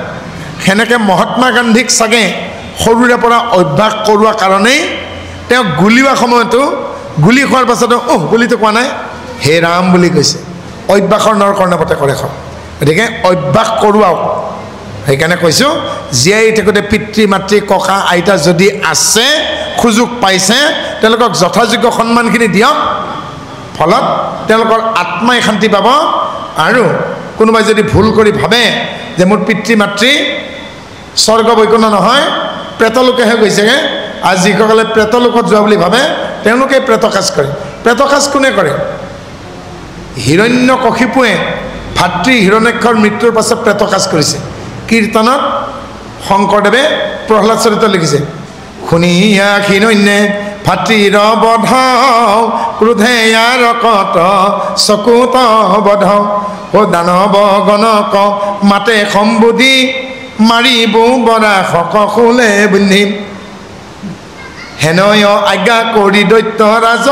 সেনেকৈ মহাত্মা গান্ধীক চাগে সৰুৰে পৰা অভ্যাস কৰোৱা কাৰণেই তেওঁ গুলিওৱা সময়তো গুলি খোৱাৰ পাছতো গুলিটো কোৱা নাই হে ৰাম বুলি কৈছে অভ্যাসৰ নৰ কৰ্ণপতে কৰে গতিকে অভ্যাস কৰোৱাওক সেইকাৰণে কৈছোঁ জীয়াই থাকোঁতে পিতৃ মাতৃ ককা আইতা যদি আছে সুযোগ পাইছে তেওঁলোকক যথাযোগ্য সন্মানখিনি দিয়ক ফলত তেওঁলোকৰ আত্মাই শান্তি পাব আৰু কোনোবাই যদি ভুল কৰি ভাবে যে মোৰ পিতৃ মাতৃ স্বৰ্গ বৈকুণ্ঠ নহয় প্ৰেতলোকেহে গৈছেগৈ আৰু যিসকলে প্ৰেতলোকত যোৱা বুলি ভাবে তেওঁলোকে প্ৰেতকাজ কৰে প্ৰেতকাজ কোনে কৰে হিৰণ্যকশিপুৱে ভাতৃ হিৰণ্যাক্ষৰ মৃত্যুৰ পাছত প্ৰেতকাজ কৰিছে কীৰ্তনত শংকৰদেৱে প্ৰহ্লাদ চৰিত্ৰ লিখিছে শুনিয়া হিৰণ্যে ভাতৃৰ বধাও ক্ৰোধে ইয়াৰ কত চকুত বধাও ও দানৱ গণক মাতে সম্বোধি মাৰিব বৰা সকলে বুন্ধিম হেনয় আজ্ঞা কৰি দৈত্য ৰাজ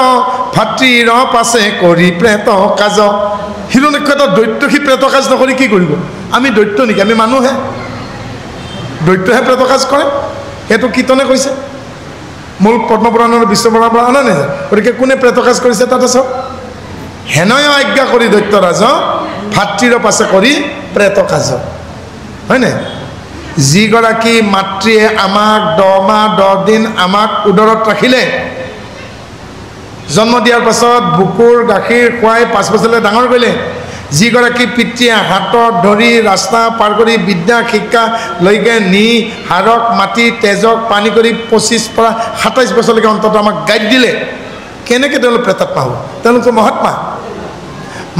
ভাতৃৰ পাছে কৰি প্ৰেত কাজ হিৰণ্যাক্ষ দৈত্য সি প্ৰেত কাজ নকৰি কি কৰিব আমি দৈত্য নেকি আমি মানুহে দৈত্যহে প্ৰেত কাজ কৰে সেইটো কীৰ্তনে কৈছে মূল পদ্মপুৰাণৰ বিশ্বপুৰাণৰ পৰা অনা নাযায় গতিকে কোনে প্ৰেত কাজ কৰিছে তাতে চাওক হেনয় আজ্ঞা কৰি দৈত্য ৰাজ ভাতৃৰ পাছে কৰি প্ৰেত কাজ হয়নে যিগৰাকী মাতৃয়ে আমাক 10 মাহ 10 দিন আমাক উদৰত ৰাখিলে জন্ম দিয়াৰ পাছত বুকুৰ গাখীৰ খুৱাই 5 বছৰলৈ ডাঙৰ কৰিলে যিগৰাকী পিতৃয়ে হাতত ধৰি ৰাস্তা পাৰ কৰি বিদ্যা শিক্ষা লৈকে নি হাড়ক মাটি তেজক পানী কৰি 25 পৰা 27 বছৰলৈকে অন্তত আমাক গাইড দিলে কেনেকৈ তেওঁলোক প্ৰেতাত্মা হ'ব তেওঁলোকতো মহাত্মা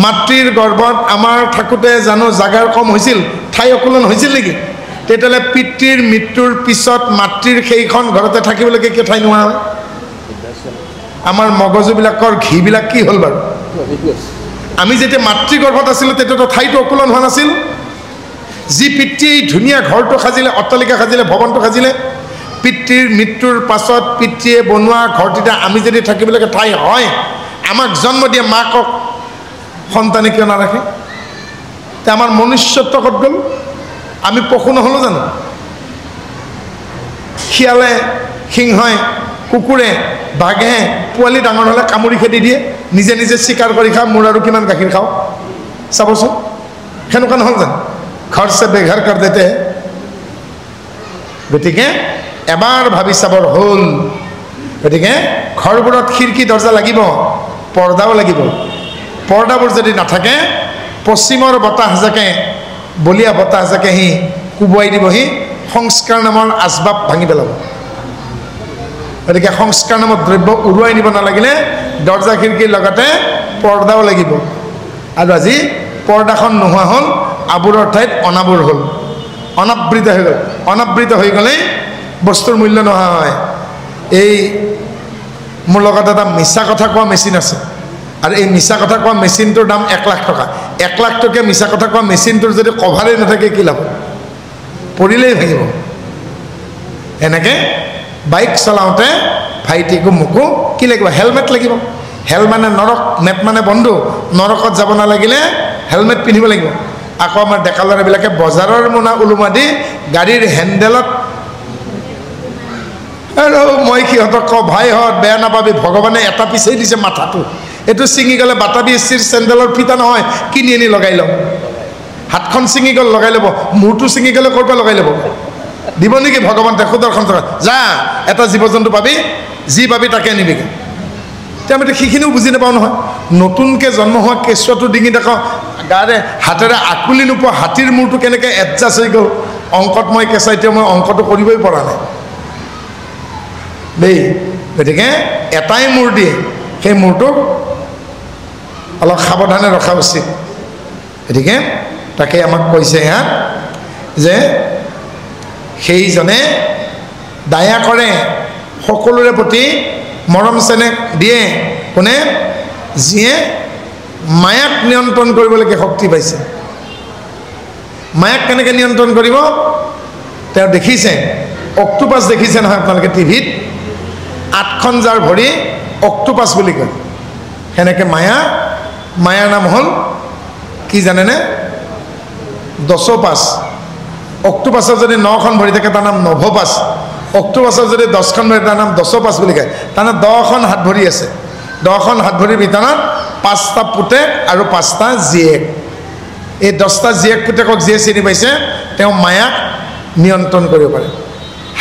মাতৃৰ গৰ্ভত আমাৰ থাকোঁতে জানো জাগাৰ কম হৈছিল ঠাই অকুলন হৈছিল নেকি তেতিয়াহ'লে পিতৃৰ মৃত্যুৰ পিছত মাতৃৰ সেইখন ঘৰতে থাকিবলৈকে কিয় ঠাই নোহোৱা হয় আমাৰ মগজুবিলাকৰ ঘিবিলাক কি হ'ল বাৰু আমি যেতিয়া মাতৃ গৰ্ভত আছিলোঁ তেতিয়াতো ঠাইটো অকুলন হোৱা নাছিল যি পিতৃয়ে ধুনীয়া ঘৰটো সাজিলে অট্টালিকা সাজিলে ভৱনটো সাজিলে পিতৃৰ মৃত্যুৰ পাছত পিতৃয়ে বনোৱা ঘৰটিতে আমি যদি থাকিবলৈকে ঠাই হয় আমাক জন্ম দিয়ে মাকক সন্তানে কিয় নাৰাখে তে আমাৰ মনুষ্যত্ব ক'ত গ'ল আমি পশু নহ'লোঁ জানো শিয়ালে সিংহই কুকুৰে বাঘে পোৱালি ডাঙৰ হ'লে কামুৰি খেদি দিয়ে নিজে নিজে চিকাৰ কৰি খাওঁ মোৰ আৰু কিমান গাখীৰ খাওঁ চাবচোন সেনেকুৱা নহ'ল জানো ঘৰ চে বেঘৰ কৰ দেতে গতিকে এবাৰ ভাবি চাবৰ হ'ল গতিকে ঘৰবোৰত খিৰিকী দৰ্জা লাগিব পৰ্দাও লাগিব পৰ্দাবোৰ যদি নাথাকে পশ্চিমৰ বতাহজাকে বলিয়া বতাহজাকে সি কোবোৱাই দিবহি সংস্কাৰ নামৰ আচবাব ভাঙি পেলাব গতিকে সংস্কাৰ নামৰ দ্ৰব্য উৰুৱাই নিব নালাগিলে দৰ্জা খিৰিকীৰ লগতে পৰ্দাও লাগিব আৰু আজি পৰ্দাখন নোহোৱা হ'ল আবুৰৰ ঠাইত অনাবুৰ হ'ল অনাবৃত হৈ গ'ল অনাবৃত হৈ গ'লে বস্তুৰ মূল্য নোহোৱা হয় এই মোৰ লগত এটা মিছা কথা কোৱা মেচিন আছে আৰু এই মিছা কথা কোৱা মেচিনটোৰ দাম 1 লাখ টকা 1 লাখ টকীয়া মিছা কথা কোৱা মেচিনটোৰ যদি কভাৰেই নাথাকে কি লাভ পৰিলেই ভাঙিব এনেকৈ বাইক চলাওঁতে ভাইটিকো মোকো কি লাগিব হেলমেট লাগিব হেল মানে নৰক মেট মানে বন্ধু নৰকত যাব নালাগিলে হেলমেট পিন্ধিব লাগিব আকৌ আমাৰ ডেকা ল'ৰাবিলাকে বজাৰৰ মোনা ওলোমা দি গাড়ীৰ হেণ্ডেলত আৰু মই সিহঁতক কওঁ ভাইহঁত বেয়া নাপাবি ভগৱানে এটা পিছেই দিছে মাথাটো এইটো ছিঙি গ'লে বাটাবি এচিৰ চেণ্ডেলৰ ফিটা নহয় কিনি আনি লগাই ল'ম হাতখন ছিঙি গ'ল লগাই ল'ব মূৰটো ছিঙি গ'লে ক'ৰ পৰা লগাই ল'ব দিব নেকি ভগৱান দেখো দৰ্শন থকা যা এটা জীৱ জন্তু পাবি যি পাবি তাকে আনিবিগৈ এতিয়া আমি সেইখিনিও বুজি নাপাওঁ নহয় নতুনকৈ জন্ম হোৱা কেঁচুৱাটো ডিঙি দেখাওঁ গাৰে হাতেৰে আকুলি নোপোৱা হাতীৰ মূৰটো কেনেকৈ এডজাষ্ট হৈ গ'ল অংকত মই কেঁচা এতিয়া মই অংকটো কৰিবই পৰা নাই দেই গতিকে এটাই মূৰ দিয়ে সেই মূৰটোক অলপ সাৱধানে ৰখা উচিত গতিকে তাকে আমাক কৈছে ইয়াত যে সেইজনে দয়া কৰে সকলোৰে প্ৰতি মৰম চেনেহ দিয়ে কোনে যিয়ে মায়াক নিয়ন্ত্ৰণ কৰিবলৈকে শক্তি পাইছে মায়াক কেনেকৈ নিয়ন্ত্ৰণ কৰিব তেওঁ দেখিছে অক্টোপাছ দেখিছে নহয় আপোনালোকে টিভিত 8খন যাৰ ভৰি অক্টোপাছ বুলি কয় সেনেকৈ মায়াৰ নাম হ'ল কি জানেনে দশোপাছ অক্টোপাছৰ যদি 9খন ভৰি থাকে তাৰ নাম নভোপাছ অক্টোপাছৰ যদি 10খন ভৰি তাৰ নাম দশোপাছ বুলি কয় তাৰমানে 10খন হাত ভৰি আছে 10খন হাত ভৰিৰ ভিতৰত 5টা পুতেক আৰু 5টা জীয়েক এই 10টা জীয়েক পুতেকক যিয়ে চিনি পাইছে তেওঁ মায়াক নিয়ন্ত্ৰণ কৰিব পাৰে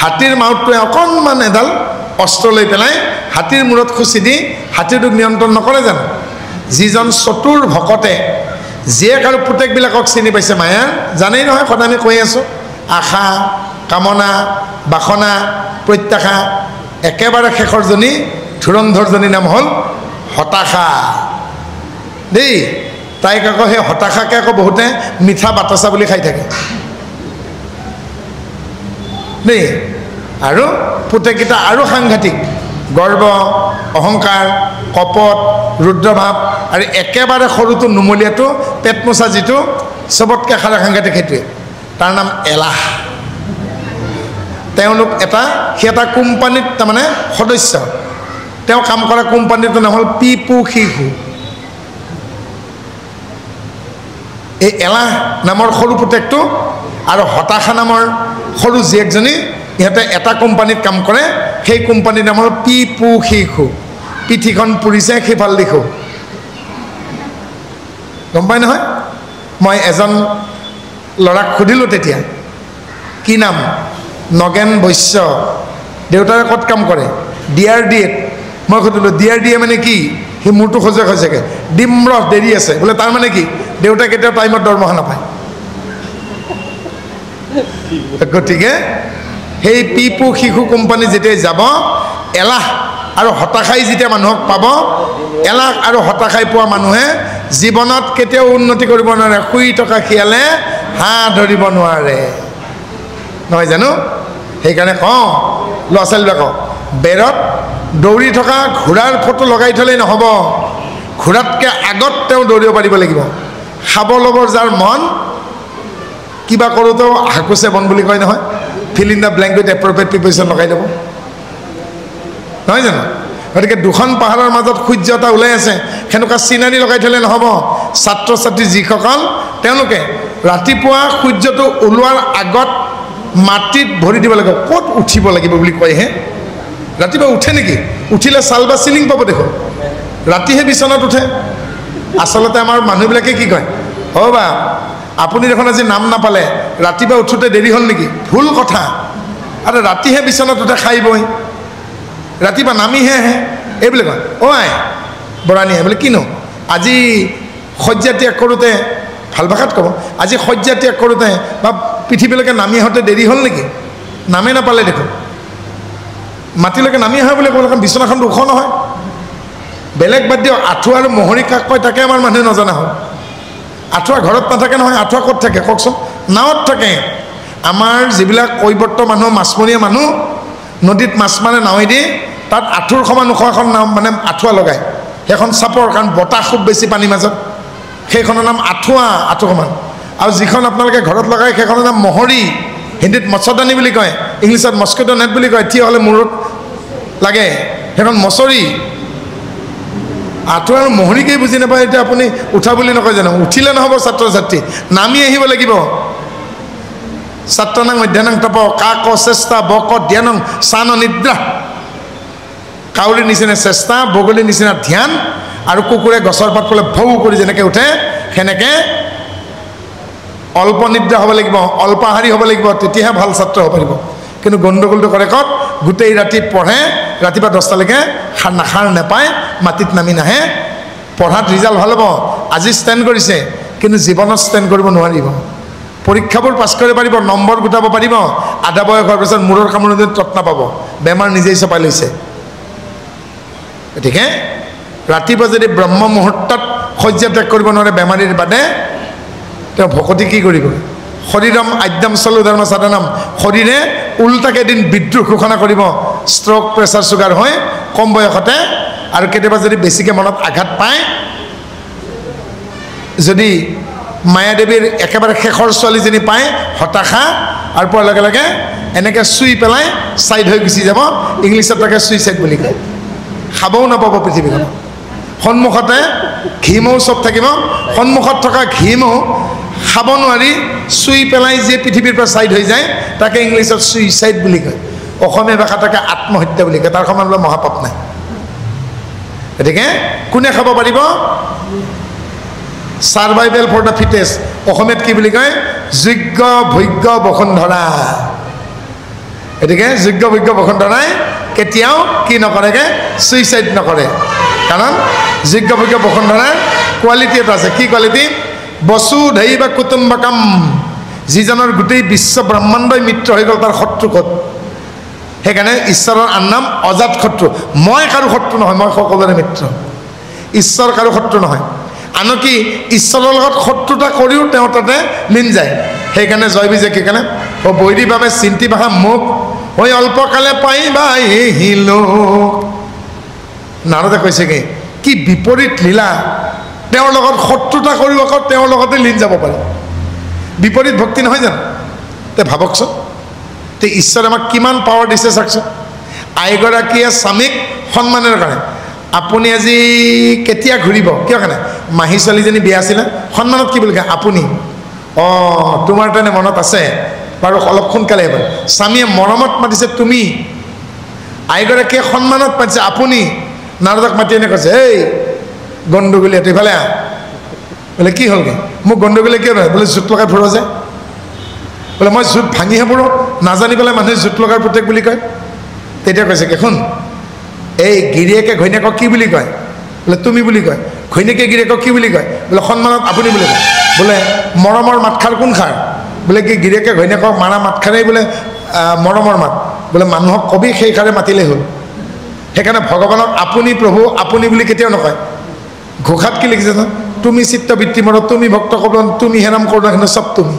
হাতীৰ মাউতটোৱে অকণমান এডাল অস্ত্ৰ লৈ পেলাই হাতীৰ মূৰত খুচি দি হাতীটোক নিয়ন্ত্ৰণ নকৰে জানো যিজন চতুৰ ভকতে জীয়েক আৰু পুতেকবিলাকক চিনি পাইছে মায়াৰ জানেই নহয় সদায় আমি কৈ আছোঁ আশা কামনা বাসনা প্ৰত্যাশা একেবাৰে শেষৰজনী ধুৰন্ধৰজনীৰ নাম হ'ল হতাশা দেই তাইক আকৌ সেই হতাশাকে আকৌ বহুতে মিঠা বাতাচা বুলি খাই থাকে দেই আৰু পুতেককেইটা আৰু সাংঘাতিক গৰ্ব অহংকাৰ কপট ৰুদ্ৰভাৱ আৰু একেবাৰে সৰুটো নুমলীয়াটো পেট মোচা যিটো চবতকৈ সাংঘাতিক সেইটোৱে তাৰ নাম এলাহ তেওঁলোক সি এটা কোম্পানীত তাৰমানে সদস্য তেওঁ কাম কৰা কোম্পানীটোৰ নাম হ'ল পিপু শিশু এই এলাহ নামৰ সৰু পুতেকটো আৰু হতাশা নামৰ সৰু জীয়েকজনী ইহঁতে এটা কোম্পানীত কাম কৰে সেই কোম্পানীৰ নাম হ'ল পিপু শিশু পিঠিখন পুৰিছে সেইফাল দেখোঁ গম পাই নহয় মই এজন ল'ৰাক সুধিলোঁ তেতিয়া কি নাম নগেন বৈশ্য দেউতাৰে ক'ত কাম কৰে DRDAত মই সুধিলোঁ DRDA মানে কি সি মূৰটো খোজেগৈ ডিম্ৰ দেৰি আছে বোলে তাৰ মানে কি দেউতাই কেতিয়াও টাইমত দৰমহা নাপায় গতিকে সেই পিপু শিশু কোম্পানী যেতিয়া যাব এলাহ আৰু হতাশাই যেতিয়া মানুহক পাব এলাহ আৰু হতাশাই পোৱা মানুহে জীৱনত কেতিয়াও উন্নতি কৰিব নোৱাৰে শুই থকা শিয়ালে হাঁহ ধৰিব নোৱাৰে নহয় জানো সেইকাৰণে কওঁ ল'ৰা ছোৱালীবিলাকক বেৰত দৌৰি থকা ঘোঁৰাৰ ফটো লগাই থ'লেই নহ'ব ঘোঁৰাতকৈ আগত তেওঁ দৌৰিব পাৰিব লাগিব খাব ল'বৰ যাৰ মন কিবা কৰোঁতেও হাকুচে বন বুলি কয় নহয় fill in the blank with appropriate preposition লগাই ল'ব নহয় জানো গতিকে দুখন পাহাৰৰ মাজত সূৰ্য এটা ওলাই আছে সেনেকুৱা চিনাৰী লগাই থ'লে নহ'ব ছাত্ৰ ছাত্ৰী যিসকল তেওঁলোকে ৰাতিপুৱা সূৰ্যটো ওলোৱাৰ আগত মাটিত ভৰি দিব লাগিব ক'ত উঠিব লাগিব বুলি কয়হে ৰাতিপুৱা উঠে নেকি উঠিলে ছাল বা চিলিং পাব দেখোন ৰাতিহে বিচনাত উঠে আচলতে আমাৰ মানুহবিলাকে কি কয় অ' বা আপুনি দেখোন আজি নাম নাপালে ৰাতিপুৱা উঠোঁতে দেৰি হ'ল নেকি ভুল কথা আৰু ৰাতিহে বিচনাত উঠে খাই বই ৰাতিপুৱা নামিহে আহে এইবিলাক কয় অ' আই বৰাণীয়ে বোলে কিনো আজি শয্যা ত্যাগ কৰোঁতে ভাল ভাষাত ক'ব আজি শয্যা ত্যাগ কৰোঁতে বা পৃথিৱীলৈকে নামি আহোঁতে দেৰি হ'ল নেকি নামেই নাপালে দেখোন মাটিলৈকে নামি আহে বুলি ক'ব কাৰণ বিচনাখন ওখ নহয় বেলেগ বাদ দিয়ক আঁঠুৱা আৰু মহৰি কাক কয় তাকে আমাৰ মানুহে নজনা হ'ল আঁঠুৱা ঘৰত নাথাকে নহয় আঁঠুৱা ক'ত থাকে কওকচোন নাৱত থাকে আমাৰ যিবিলাক কৈৱৰ্ত মানুহ মাছমৰীয়া মানুহ নদীত মাছ মাৰে নাৱেদি তাত আঁঠুৰ সমান ওখ এখন নাম মানে আঁঠুৱা লগায় সেইখন চাপৰ কাৰণ বতাহ খুব বেছি পানীৰ মাজত সেইখনৰ নাম আঁঠুৱা আঁঠু সমান আৰু যিখন আপোনালোকে ঘৰত লগায় সেইখনৰ নাম মহৰি হিন্দীত মছদানী বুলি কয় ইংলিছত মস্কিটো নেট বুলি কয় থিয় হ'লে মূৰত লাগে সেইখন মছৰি আঁঠুৱা আৰু মহৰিকেই বুজি নাপায় এতিয়া আপুনি উঠা বুলি নকয় জানো উঠিলে নহ'ব ছাত্ৰ ছাত্ৰী নামি আহিব লাগিব ছাত্ৰনাং মধ্যাহ্নাং তপ কা ক চেষ্টা ব ক ধ্যানং চান নিদ্ৰা কাউৰীৰ নিচিনা চেষ্টা বগলীৰ নিচিনা ধ্যান আৰু কুকুৰে গছৰ পাত পলে ভৌ কৰি যেনেকৈ উঠে সেনেকৈ অল্প নিদ্ৰা হ'ব লাগিব অল্পাহাৰী হ'ব লাগিব তেতিয়াহে ভাল ছাত্ৰ হ'ব পাৰিব কিন্তু গণ্ডগোলটো কৰে ক'ত গোটেই ৰাতি পঢ়ে ৰাতিপুৱা 10টালৈকে নাখাৰ নাপায় মাটিত নামি নাহে পঢ়াত ৰিজাল্ট ভাল হ'ব আজি ষ্টেণ্ড কৰিছে কিন্তু জীৱনত ষ্টেণ্ড কৰিব নোৱাৰিব পৰীক্ষাবোৰ পাছ কৰিব পাৰিব নম্বৰ গোটাব পাৰিব আধা বয়স হোৱাৰ পিছত মূৰৰ কামোৰণিত তত নাপাব বেমাৰ নিজেই চপাই লৈছে গতিকে ৰাতিপুৱা যদি ব্ৰহ্ম মুহূৰ্তত শয্যা ত্যাগ কৰিব নোৱাৰে বেমাৰীৰ বাদে তেওঁ ভকতি কি কৰিব শৰীৰম আদ্যম চলো ধৰ্ম সাধনম শৰীৰে উল্টাকে এদিন বিদ্ৰোহ ঘোষণা কৰিব ষ্ট্ৰক প্ৰেছাৰ চুগাৰ হৈ কম বয়সতে আৰু কেতিয়াবা যদি বেছিকৈ মনত আঘাত পায় যদি মায়াদেৱীৰ একেবাৰে শেষৰ ছোৱালীজনী পায় হতাশা আৰু পোৱাৰ লগে লগে এনেকৈ চুই পেলাই ছাইড হৈ গুচি যাব ইংলিছত তাকে ছুইচাইড বুলি কয় খাবও নাপাব পৃথিৱীখনত সন্মুখতে ঘি মৌ চব থাকিব সন্মুখত থকা ঘি মৌ খাব নোৱাৰি চুই পেলাই যে পৃথিৱীৰ পৰা ছাইড হৈ যায় তাকে ইংলিছত ছুইচাইড বুলি কয় অসমীয়া ভাষা তাকে আত্মহত্যা বুলি কয় তাৰ সমান বোলে মহাপাপ নাই গতিকে কোনে খাব পাৰিব সাৰ্ভাইভেল ফৰ দ্য ফিটেষ্ট অসমীয়াত কি বুলি কয় যোগ্য ভোগ্য বসুন্ধৰা গতিকে যোগ্য ভোগ্য বসুন্ধৰাই কেতিয়াও কি নকৰেগৈ ছুইচাইড নকৰে কাৰণ যোগ্য ভোগ্য বসুন্ধৰাৰ কোৱালিটি এটা আছে কি কোৱালিটি বসুধৈৱ কুটুম্বকম যিজনৰ গোটেই বিশ্ব ব্ৰহ্মাণ্ডই মিত্ৰ হৈ গ'ল তাৰ শত্ৰু ক'ত সেইকাৰণে ঈশ্বৰৰ আন নাম অজাত শত্ৰু মই কাৰো শত্ৰু নহয় মই সকলোৰে মিত্ৰ ঈশ্বৰ কাৰো শত্ৰু নহয় আনকি ঈশ্বৰৰ লগত শত্ৰুতা কৰিও তেওঁ তাতে লীন যায় সেইকাৰণে জয় বিজয় কি কাৰণে ও বৈৰী বাবে চিন্তি ভাষা মোক হৈ অল্পকালে পাইবা আহিলো নাৰদে কৈছে কি বিপৰীত লীলা তেওঁৰ লগত শত্ৰুতা কৰিও আকৌ তেওঁৰ লগতে লীন যাব পাৰে বিপৰীত ভক্তি নহয় জানো তে ভাবকচোন তে ঈশ্বৰে আমাক কিমান পাৱাৰ দিছে চাওকচোন আইগৰাকীয়ে স্বামীক সন্মানৰ কাৰণে আপুনি আজি কেতিয়া ঘূৰিব কিয় কাৰণে মাহী ছোৱালীজনী বিয়া আছিলে সন্মানত কি বুলি কয় আপুনি অঁ তোমাৰ তেনে মনত আছে বাৰু অলপ সোনকালে আহিব স্বামীয়ে মৰমত মাতিছে তুমি আইগৰাকীয়ে সন্মানত মাতিছে আপুনি নাৰদক মাতি এনে কৈছে এই গণ্ডগোলীয়া তই ইফালে আহ বোলে কি হ'লগৈ মোক গণ্ডগোলীয়া কিয় নহয় বোলে জোঁট লগাই ফুৰ যে বোলে মই জোঁট ভাঙিহে ফুৰোঁ নাজানি পেলাই মানুহে জোঁট লগাৰ প্ৰত্যেক বুলি কয় তেতিয়া কৈছে কি শুন এই গিৰিয়েকে ঘৈণীয়েকক কি বুলি কয় বোলে তুমি বুলি কয় ঘৈণীয়েকে গিৰিয়েকক কি বুলি কয় বোলে সন্মানত আপুনি বুলি কয় বোলে মৰমৰ মাতষাৰ কোন খাৰ বোলে কি গিৰিয়েকে ঘৈণীয়েকক মাৰা মাতষাৰেই বোলে মৰমৰ মাত বোলে মানুহক কবি সেইষাৰে মাতিলেই হ'ল সেইকাৰণে ভগৱানক আপুনি প্ৰভু আপুনি বুলি কেতিয়াও নকয় ঘোষাত কি লিখিছে তুমি চিত্তবৃত্তি মৰত তুমি ভক্ত কবলন তুমি হেৰাম কৰোঁ চব তুমি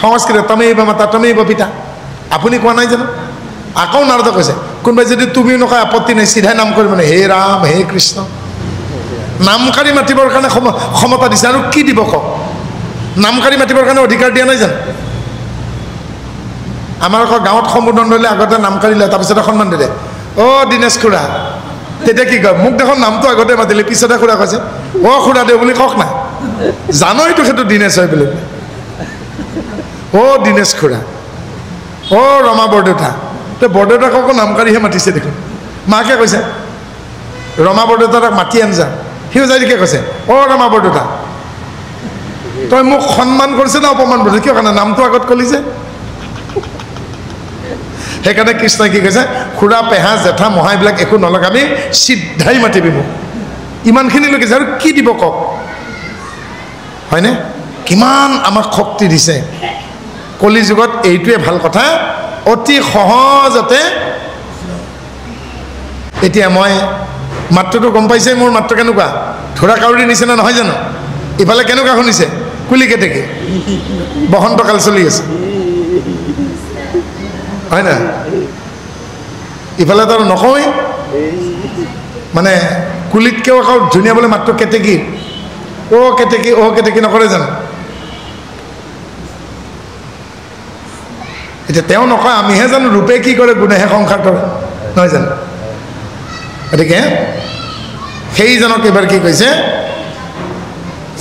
সংস্কৃত তমেইব মাতা তমেইব পিতা আপুনি কোৱা নাই জানো আকৌ নাৰদে কৈছে কোনোবাই যদি তুমিও নকয় আপত্তি নাই চিধাই নাম কৰিব মানে হে ৰাম হে কৃষ্ণ নামকাৰী মাতিবৰ কাৰণে ক্ষমতা দিছে আৰু কি দিব কওক নামকাৰী মাতিবৰ কাৰণে অধিকাৰ দিয়া নাই জানো আমাৰ আকৌ গাঁৱত সম্বোধন দিলে আগতে নামকাৰী লয় তাৰপিছতে সন্মান দিলে অ' দীনেশ খুৰা তেতিয়া কি কয় মোক দেখোন নামটো আগতে মাতিলে পিছতে খুৰা কৈছে অ' খুৰা দেউ বুলি কওক না জানইতো সেইটো দীনেশ হয় বুলি অ' দীনেশ খুৰা অ' ৰমা বৰদেউতা তো বৰদেউতাক আকৌ নামকাৰীহে মাতিছে দেখোন মাকে কৈছে ৰমা বৰদেউতাক মাতি আনজা সিও যাই দিকে কৈছে অ' ৰমা বৰদেউতা তই মোক সন্মান কৰিছে না অপমান কৰিছে কিয় কাৰণে নামটো আগত কলি যে সেইকাৰণে কৃষ্ণই কি কৈছে খুৰা পেহা জেঠা মহা এইবিলাক একো নলগাবি চিধাই মাতিবি মোক ইমানখিনি লৈকে আৰু কি দিব কওক হয়নে কিমান আমাক শক্তি দিছে কলি যুগত এইটোৱে ভাল কথা অতি সহজতে এতিয়া মই মাতটো গম পাইছে মোৰ মাতটো কেনেকুৱা ধৰা কাউৰীৰ নিচিনা নহয় জানো ইফালে কেনেকুৱা শুনিছে কুলি কেতেকী বসন্তকাল চলি আছে হয় না ইফালে তো নকওঁৱেই মানে কুলিতকেও আকৌ ধুনীয়া বোলে মাতটো কেতেকী কেতেকী নকৰে জানো এতিয়া তেওঁ নকয় আমিহে জানো ৰূপে কি কৰে গুণেহে সংসাৰ কৰে নহয় জানো গতিকে সেইজনক এবাৰ কি কৈছে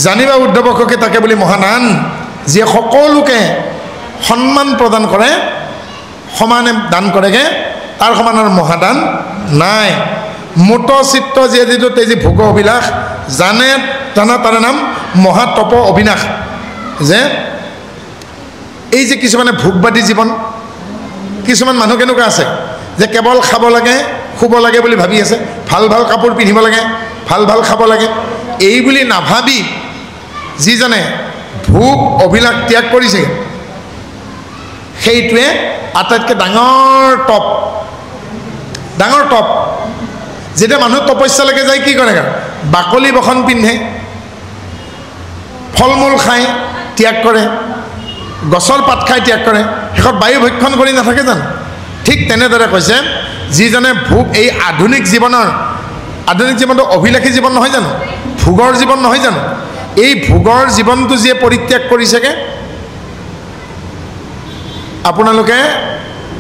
জানিবা উদ্ধৱকে তাকে বুলি মহানান যিয়ে সকলোকে সন্মান প্ৰদান কৰে সমানে দান কৰেগে তাৰ সমান আৰু মহাদান নাই মোট চিত্ত যিয়ে যিটো তেজি ভোগ অভিলাষ জানে জানা তাৰ নাম মহাতপ অবিনাশ যে এই যে কিছুমানে ভোগবাদী জীৱন কিছুমান মানুহ কেনেকুৱা আছে যে কেৱল খাব লাগে শুব লাগে বুলি ভাবি আছে ভাল ভাল কাপোৰ পিন্ধিব লাগে ভাল ভাল খাব লাগে এই বুলি নাভাবি যিজনে ভোগ অভিলাষ ত্যাগ কৰিছে সেইটোৱে আটাইতকৈ ডাঙৰ টপ যেতিয়া মানুহ তপস্যালৈকে যায় কি কৰে বাকলি বখন পিন্ধে ফল মূল খায় ত্যাগ কৰে গছৰ পাত খাই ত্যাগ কৰে শেষত বায়ু ভক্ষণ কৰি নাথাকে জানো ঠিক তেনেদৰে কৈছে যিজনে ভোগ এই আধুনিক জীৱনটো অভিলাষী জীৱন নহয় জানো ভোগৰ জীৱন নহয় জানো এই ভোগৰ জীৱনটো যিয়ে পৰিত্যাগ কৰিছেগে আপোনালোকে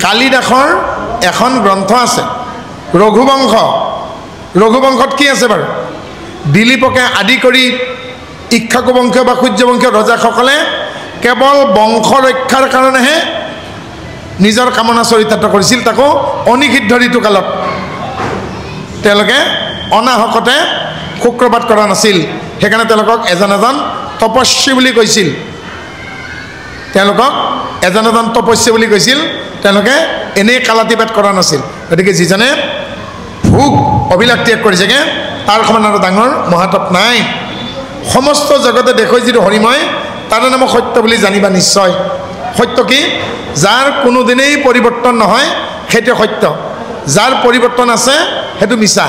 কালিদাসৰ এখন গ্ৰন্থ আছে ৰঘুবংশত কি আছে বাৰু দিলীপকে আদি কৰি ইক্ষ্বাকু বংশীয় বা সূৰ্যবংশীয় ৰজাসকলে কেৱল বংশ ৰক্ষাৰ কাৰণেহে নিজৰ কামনা চৰিতাৰ্থ কৰিছিল তাকো অনিষিদ্ধ ঋতুকালত তেওঁলোকে অনাহকতে শুক্ৰপাত কৰা নাছিল সেইকাৰণে তেওঁলোকক এজন তপস্বী বুলি কৈছিল তেওঁলোকে এনেই কালাতিপাত কৰা নাছিল গতিকে যিজনে ভোগ অভিলাষ ত্যাগ কৰিছেগে তাৰ সমান আৰু ডাঙৰ মহাতপ নাই সমস্ত জগতে দেখুৱাই যিটো হৰিময় তাৰ নাম সত্য বুলি জানিবা নিশ্চয় সত্য কি যাৰ কোনোদিনেই পৰিৱৰ্তন নহয় সেইটো সত্য যাৰ পৰিৱৰ্তন আছে সেইটো মিছা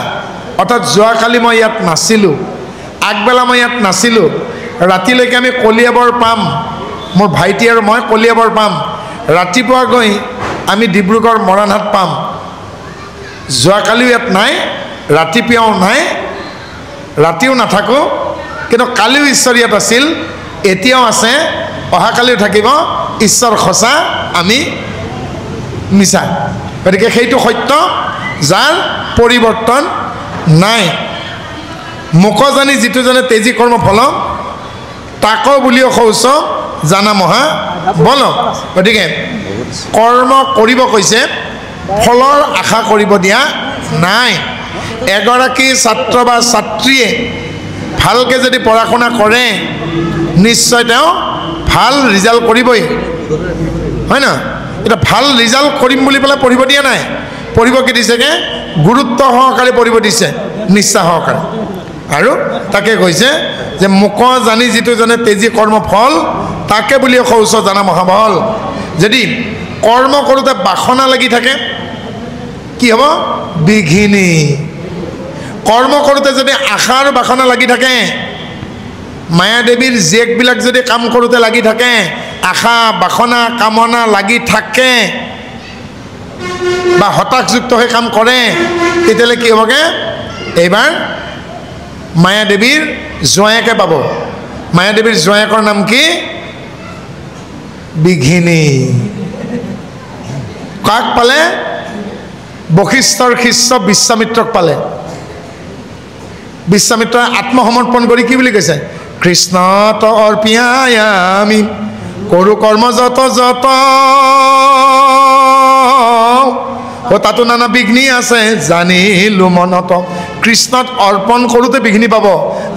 অৰ্থাৎ যোৱাকালি মই ইয়াত নাছিলোঁ আগবেলা মই ইয়াত নাছিলোঁ ৰাতিলৈকে আমি কলিয়াবৰ পাম মোৰ ভাইটি আৰু মই কলিয়াবৰ পাম ৰাতিপুৱা গৈ আমি ডিব্ৰুগড় মৰাণহাট পাম যোৱাকালিও ইয়াত নাই ৰাতিপুৱাও নাই ৰাতিও নাথাকোঁ কিন্তু কালিও ঈশ্বৰ ইয়াত আছিল এতিয়াও আছে অহাকালিও থাকিব ঈশ্বৰ সঁচা আমি মিছা গতিকে সেইটো সত্য যাৰ পৰিৱৰ্তন নাই মুখ জানি যিটো জানে তেজী কৰ্ম ফল তাক বুলিও শৌচ জানা মহা বল গতিকে কৰ্ম কৰিব কৈছে ফলৰ আশা কৰিব দিয়া নাই এগৰাকী ছাত্ৰ বা ছাত্ৰীয়ে ভালকৈ যদি পঢ়া শুনা কৰে নিশ্চয় তেওঁ ভাল ৰিজাল্ট কৰিবই হয় না এটা ভাল ৰিজাল্ট কৰিম বুলি পেলাই পঢ়িব দিয়া নাই পঢ়িব কি দিছেগে গুৰুত্ব সহকাৰে পঢ়িব দিছে নিষ্ঠা সহকাৰে আৰু তাকে কৈছে যে মুখ জানি যিটো জানে তেজী কৰ্ম ফল তাকে বুলি শৌচ জানা মহাবল যদি কৰ্ম কৰোঁতে বাসনা লাগি থাকে কি হ'ব বিঘিনী কৰ্ম কৰোঁতে যদি আশা আৰু বাসনা লাগি থাকে মায়াদেৱীৰ জীয়েকবিলাক যদি কাম কৰোঁতে লাগি থাকে আশা বাসনা কামনা লাগি থাকে বা হতাশযুক্ত হৈ কাম কৰে তেতিয়াহ'লে কি হ'বগে এইবাৰ মায়াদেৱীৰ জোঁৱায়েকে পাব মায়াদেৱীৰ জোঁৱায়েকৰ নাম কি বিঘিনী কাক পালে বশিষ্ঠৰ শিষ্য বিশ্বামিত্ৰক পালে বিশ্বামিত্ৰই আত্মসমৰ্পণ কৰি কি বুলি কৈছে কৃষ্ণত অৰ্পিয়াই আমি কৰো কৰ্ম যত তাতো নানা বিঘ্নি আছে জানিলো মনত কৃষ্ণত অৰ্পণ কৰোঁতে বিঘ্নি পাব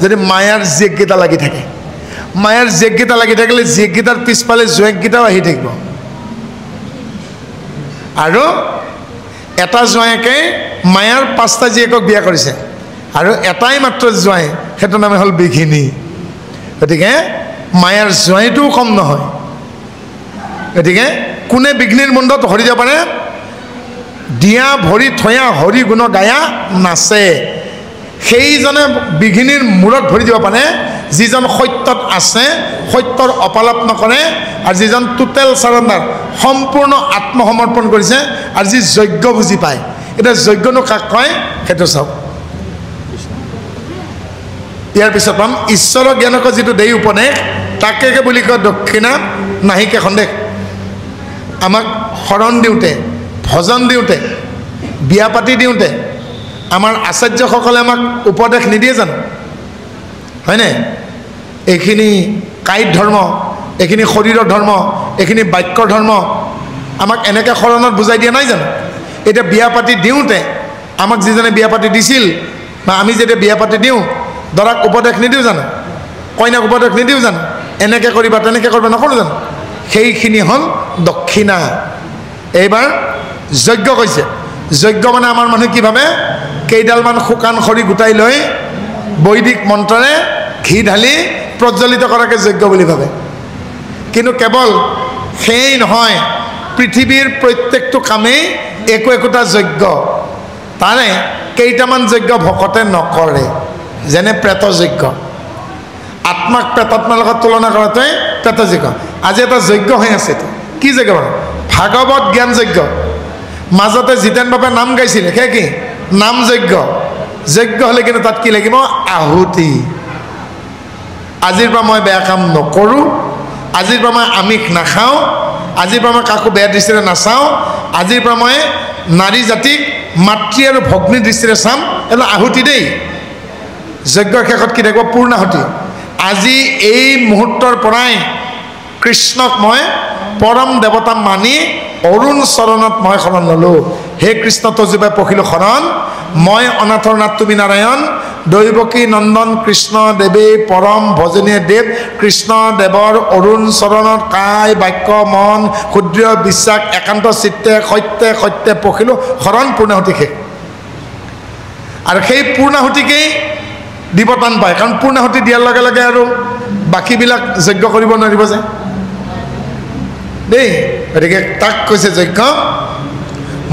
যদি মায়াৰ জীয়েককেইটা লাগি থাকে মায়াৰ জীয়েককেইটা লাগি থাকিলে জীয়েককেইটাৰ পিছফালে জোঁৱায়েককেইটাও আহি থাকিব আৰু এটা জোঁৱায়েকে মায়াৰ 5টা জীয়েকক বিয়া কৰিছে আৰু এটাই মাত্ৰ জোঁৱাই, সেইটোৰ নামে হ'ল বিঘিনী। গতিকে মায়াৰ জোঁৱাইটোও কম নহয়। গতিকে কোনে বিঘ্নিৰ মুণ্ডত হৰি যাব পাৰে? দিয়া ভৰি থয়া হৰি গুণ গায়া নাচে, সেইজনে বিঘিনীৰ মূৰত ভৰি দিব পাৰে যিজন সত্যত আছে, সত্যৰ অপালাপ নকৰে, আৰু যিজন টোটেল চাৰেণ্ডাৰ, সম্পূৰ্ণ আত্মসমৰ্পণ কৰিছে, আৰু যি যজ্ঞ বুজি পায়। এতিয়া যজ্ঞনো কাক কয় সেইটো চাওক। ইয়াৰ পিছত পাম ঈশ্বৰৰ জ্ঞানক যিটো দেই উপদেশ, তাকে বুলি কয় দক্ষিণা নাহিকে সন্দেহ। আমাক শৰণ দিওঁতে, ভজন দিওঁতে, বিয়া পাতি দিওঁতে আমাৰ আচাৰ্যসকলে আমাক উপদেশ নিদিয়ে জানো? হয়নে? এইখিনি কায়িক ধৰ্ম, এইখিনি শৰীৰৰ ধৰ্ম, এইখিনি বাক্যৰ ধৰ্ম, আমাক এনেকৈ শৰণত বুজাই দিয়া নাই জানো? এতিয়া বিয়া পাতি দিওঁতে আমাক যিজনে বিয়া পাতি দিছিল, বা আমি যেতিয়া বিয়া পাতি দিওঁ দৰাক উপদেশ নিদিওঁ জানো? কইনাক উপদেশ নিদিওঁ জানো? এনেকৈ কৰিবা, তেনেকৈ কৰিবা, নকৰোঁ জানো? সেইখিনি হ'ল দক্ষিণা। এইবাৰ যজ্ঞ কৈছে। যজ্ঞ মানে আমাৰ মানুহে কি ভাবে? কেইডালমান শুকান খৰি গোটাই লৈ বৈদিক মন্ত্ৰৰে ঘি ঢালি প্ৰজ্বলিত কৰাকে যজ্ঞ বুলি ভাবে। কিন্তু কেৱল সেই নহয়, পৃথিৱীৰ প্ৰত্যেকটো কামেই একো একোটা যজ্ঞ। তাৰে কেইটামান যজ্ঞ ভকতে নকৰে, যেনে প্ৰেত যজ্ঞ। আত্মাক প্ৰেতাত্মাৰ লগত তুলনা কৰাটোৱে প্ৰেত যজ্ঞ। আজি এটা যজ্ঞ হৈ আছে, কি যজ্ঞ? ভাগৱত জ্ঞান যজ্ঞ। মাজতে জিতেন বাপে নাম গাইছিলে, সেই কি নাম যজ্ঞ। যজ্ঞ হ'লে কিন্তু তাত কি লাগিব? আহুতি। আজিৰ পৰা মই বেয়া কাম নকৰোঁ, আজিৰ পৰা মই আমিষ নাখাওঁ, আজিৰ পৰা মই কাকো বেয়া দৃষ্টিৰে নাচাওঁ, আজিৰ পৰা মই নাৰী জাতিক মাতৃ আৰু ভগ্নী দৃষ্টিৰে চাম, এইটো আহুতি দেই। যজ্ঞৰ শেষত কি থাকিব? পূৰ্ণাহুতি। আজি এই মুহূৰ্তৰ পৰাই কৃষ্ণক মই পৰম দেৱতা মানি অৰুণ চৰণত মই শৰণ ল'লোঁ। হে কৃষ্ণ তজুবাই পখিলোঁ শৰণ, মই অনাথৰ নাথ তুমি নাৰায়ণ, দৈৱকী নন্দন কৃষ্ণ দেৱে পৰম ভজনীয় দেৱ, কৃষ্ণ দেৱৰ অৰুণ চৰণত কায় বাক্য মন ক্ষুদ্ৰ বিশ্বাস একান্ত চিত্তে সত্যে সত্যে পখিলোঁ শৰণ। পূৰ্ণাহুতি শেষ। আৰু সেই পূৰ্ণাহুতিকেই দিব টান পায়, কাৰণ পূৰ্ণাহুতি দিয়াৰ লগে লগে আৰু বাকীবিলাক যজ্ঞ কৰিব নোৱাৰিব যে দেই। গতিকে তাক কৈছে যজ্ঞ।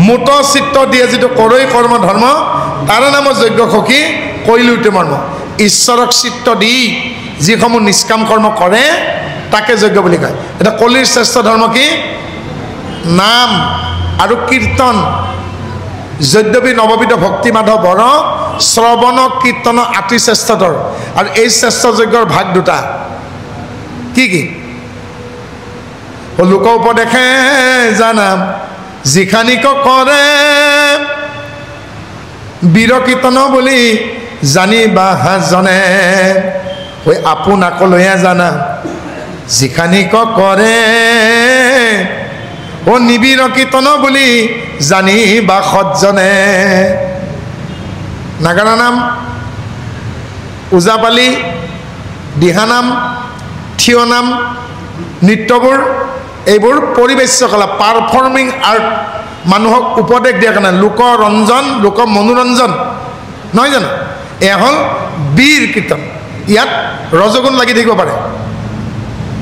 মূত চিত্ত দিয়ে যিটো কৰৈ কৰ্ম ধৰ্ম, তাৰে নাম যজ্ঞ সখী কৈলুতে মৰ্ম। ঈশ্বৰক চিত্ত দি যিসমূহ নিষ্কাম কৰ্ম কৰে তাকে যজ্ঞ বুলি কয়। এতিয়া কলিৰ শ্ৰেষ্ঠ ধৰ্ম কি? নাম আৰু কীৰ্তন। যদ্যপি নৱবিধ ভক্তি মাধৱ বৰ, শ্ৰৱণ কীৰ্তন আতি শ্ৰেষ্ঠতৰ। আৰু এই শ্ৰেষ্ঠ যজ্ঞৰ ভাগ দুটা। কি কি? লোক উপদেশে জানাম যিখানিক কৰে, বীৰ কীৰ্তন বুলি জানিবা জনে, ঐ আপোনাকলৈয়ে জানা যিখানিক কৰে, ও নিবীৰ কীৰ্তন বুলি জানিবা সজ্জনে। নাগাৰা নাম, ওজাপালি, দিহানাম, থিয় নাম, নৃত্যবোৰ, এইবোৰ পৰিবেশ্য কলা, পাৰফৰ্মিং আৰ্ট। মানুহক উপদেশ দিয়াৰ কাৰণে লোক ৰঞ্জন, লোক মনোৰঞ্জন, নহয় জানো? এয়া হ'ল বীৰ কীৰ্তন। ইয়াত ৰজগুণ লাগি থাকিব পাৰে।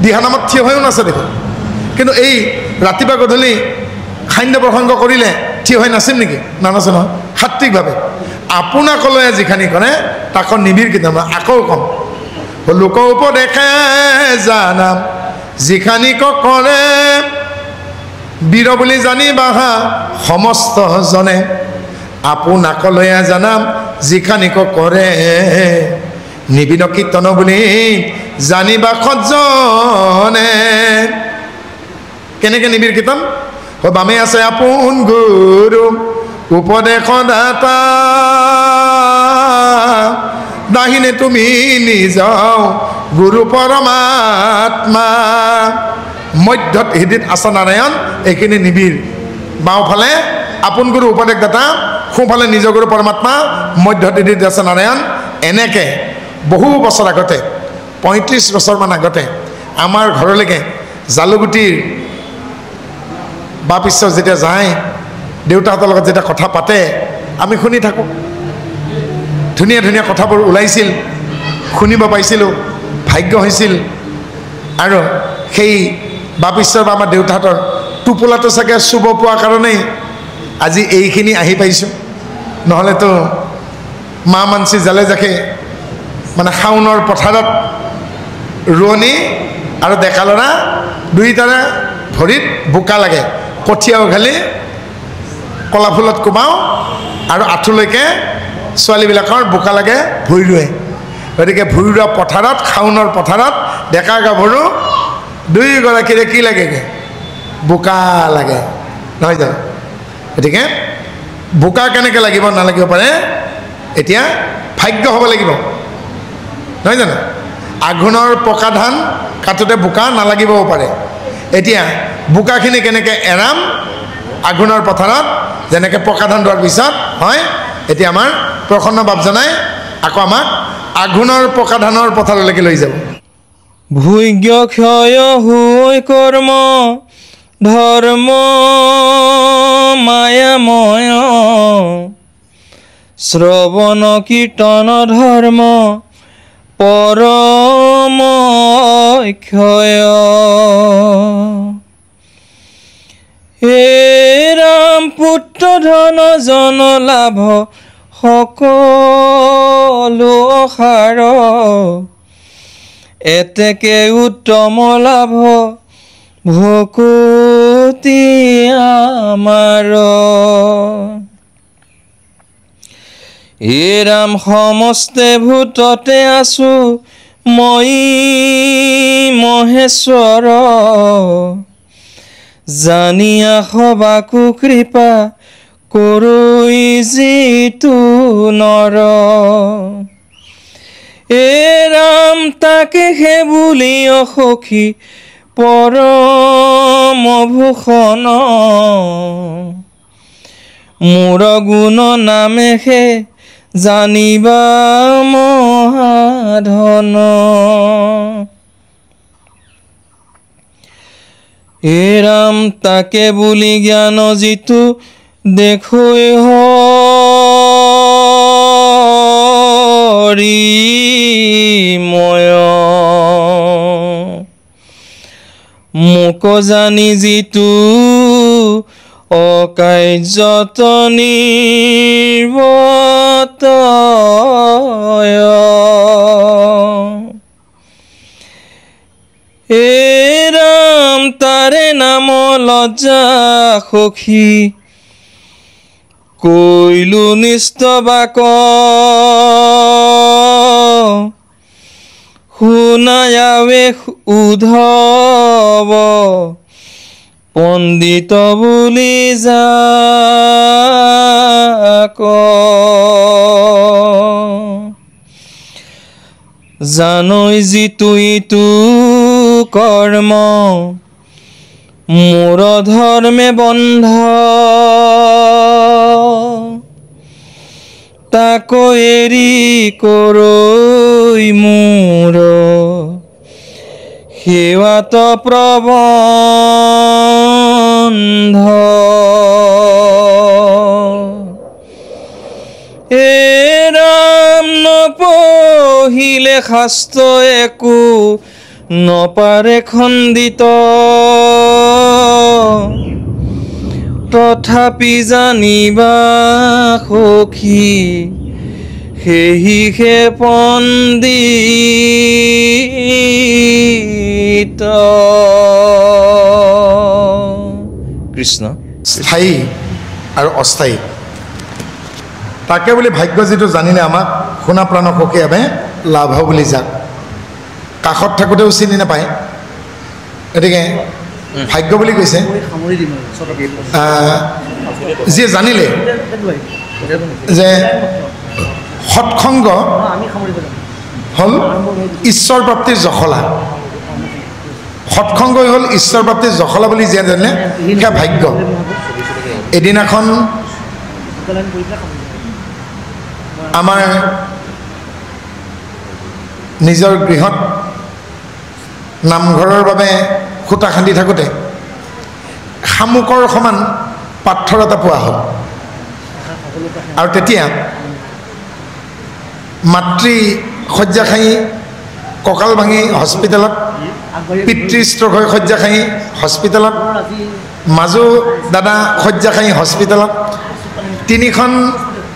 দিহানামত থিয় হৈও নাচে দেখোন, কিন্তু এই ৰাতিপুৱা গধূলি খাদ্য প্ৰসংগ কৰিলে থিয় হৈ নাচিম নেকি? নানাচে নহয়, সাত্বিকভাৱে। আপোনাকলৈ যিখানি কৰে তাক নিবিৰ কীৰ্তন। আকৌ কম, লোক উপদেশে জানাম যিখানিক কৰে, বীৰ বুলি জানিবা সমস্ত জনে, আপোনাকলৈ জানাম যিখানিক কৰে, নিবিন কীৰ্তন বুলি জানিবা সজ্জনে। কেনেকৈ নিবিৰ কীৰ্তন? বামে আছে আপোন গুৰু উপদেশ দাতা, দাহিনে তুমি নিজাও গুৰু পৰমাত্মা, মধ্যত হৃদিত আছে নাৰায়ণ, এইখিনি নিবিৰ। বাওঁফালে আপোন গুৰু উপদেশ দাতা, সোঁফালে নিজ গুৰু পৰমাত্মা, মধ্যত হৃদিত আছে নাৰায়ণ। এনেকৈ বহু বছৰ আগতে, 35 বছৰমান আগতে আমাৰ ঘৰলৈকে জালুগুটিৰ বাপ ঈশ্বৰ যেতিয়া যায়, দেউতাহঁতৰ লগত যেতিয়া কথা পাতে আমি শুনি থাকোঁ। ধুনীয়া ধুনীয়া কথাবোৰ ওলাইছিল, শুনিব পাইছিলোঁ, ভাগ্য হৈছিল। আৰু সেই বাপ ঈশ্বৰ বা আমাৰ দেউতাহঁতৰ টোপোলাটো চাগে চুব পোৱাৰ কাৰণেই আজি এইখিনি আহি পাইছোঁ, নহ'লেতো মা মানসি জালে জাকে মানে শাওণৰ পথাৰত ৰোৱনী আৰু ডেকা ল'ৰা দুয়োটাৰে ভৰিত বোকা লাগে, কঠীয়া উঘালি কলা ফুলত কোবাওঁ আৰু আঁঠুলৈকে ছোৱালীবিলাকৰ বোকা লাগে ভূঁই ৰুৱে। গতিকে ভূঁই ৰোৱা পথাৰত, শাওণৰ পথাৰত ডেকা গাভৰু দুয়োগৰাকীৰে কি লাগেগৈ? বোকা লাগে, নহয় জানো? গতিকে বোকা কেনেকৈ লাগিব নালাগিব পাৰে? এতিয়া ভাগ্য হ'ব লাগিব, নহয় জানো? আঘোণৰ পকা ধান কাটোতে বোকা নালাগিবও পাৰে। এতিয়া বোকাখিনি কেনেকৈ এৰাম আঘোণৰ পথাৰত, যেনেকৈ পকা ধান ৰোৱাৰ পিছত হয়। এতিয়া আমাৰ প্ৰসন্ন বাপজনাই আকৌ আমাক আঘোণৰ পকা ধানৰ পথাৰলৈকে লৈ যাব। ভূজ্ঞ ক্ষয় হৈ কৰ্ম ধৰ্ম মায়াময়, শ্ৰৱণ কীৰ্তন ধৰ্ম পৰম ক্ষয়। হে ৰাম পুত্ৰ ধন জন লাভ সকলো সাৰ, এতেকে উত্তম লাভ ভকতি আমাৰ। হে ৰাম সমস্তে ভূততে আছো মই মহেশ্বৰ, জানিয়া সবাকো কৃপা কৰোই যিটো নৰ। এ ৰাম তাকে হে বুলি অসখী পৰম ভূষণ, মোৰ গুণ নামেহে জানিবা মহাধন। হে ৰাম তাকে বুলি জ্ঞান যিটো দেখোই হৰিময়, মোক জানি যিটো অকাৰ্যত নিৰ্বত। হে ৰাম তাৰে নাম লজ্জা সখী কৈলো নিস্তবাক, শুনায়াৱে উদ্ধৱ পণ্ডিত বুলি যাক। জানৈ যিটো ইটো কৰ্ম মোৰ ধৰ্মে বন্ধ, তাকো এৰি কৰৈ মোৰ সেৱাত প্ৰবন্ধ। হে ৰাম নপঢ়িলে শাস্ত্ৰ একো নপাৰে খণ্ডিত, তথাপি জানিবা সখী সেহিহে পণ্ডিত। কৃষ্ণ। স্থায়ী আৰু অস্থায়ী তাকে বুলি ভাগ্য যিটো জানিলে আমাক শুনা প্ৰাণ সখী আমি লাভ বুলি যাক কাষত থাকোঁতেও চিনি নাপায়। গতিকে ভাগ্য বুলি কৈছে যিয়ে জানিলে যে সৎসংগ হ'ল ঈশ্বৰ প্ৰাপ্তিৰ জখলা, সৎসংগই হ'ল ঈশ্বৰ প্ৰাপ্তিৰ জখলা বুলি যিয়ে জানিলে সেয়া ভাগ্য। এদিনাখন আমাৰ নিজৰ গৃহত নামঘৰৰ বাবে খুঁটা খান্দি থাকোঁতে শামুকৰ সমান পাথৰ এটা পোৱা হ'ল। আৰু তেতিয়া মাতৃ শয্যা খাই কঁকাল ভাঙি হস্পিটেলত, পিতৃ ষ্ট্ৰ'ক হৈ শয্যা খাই হস্পিটেলত, মাজু দাদা শয্যা খাই হস্পিটেলত, 3খন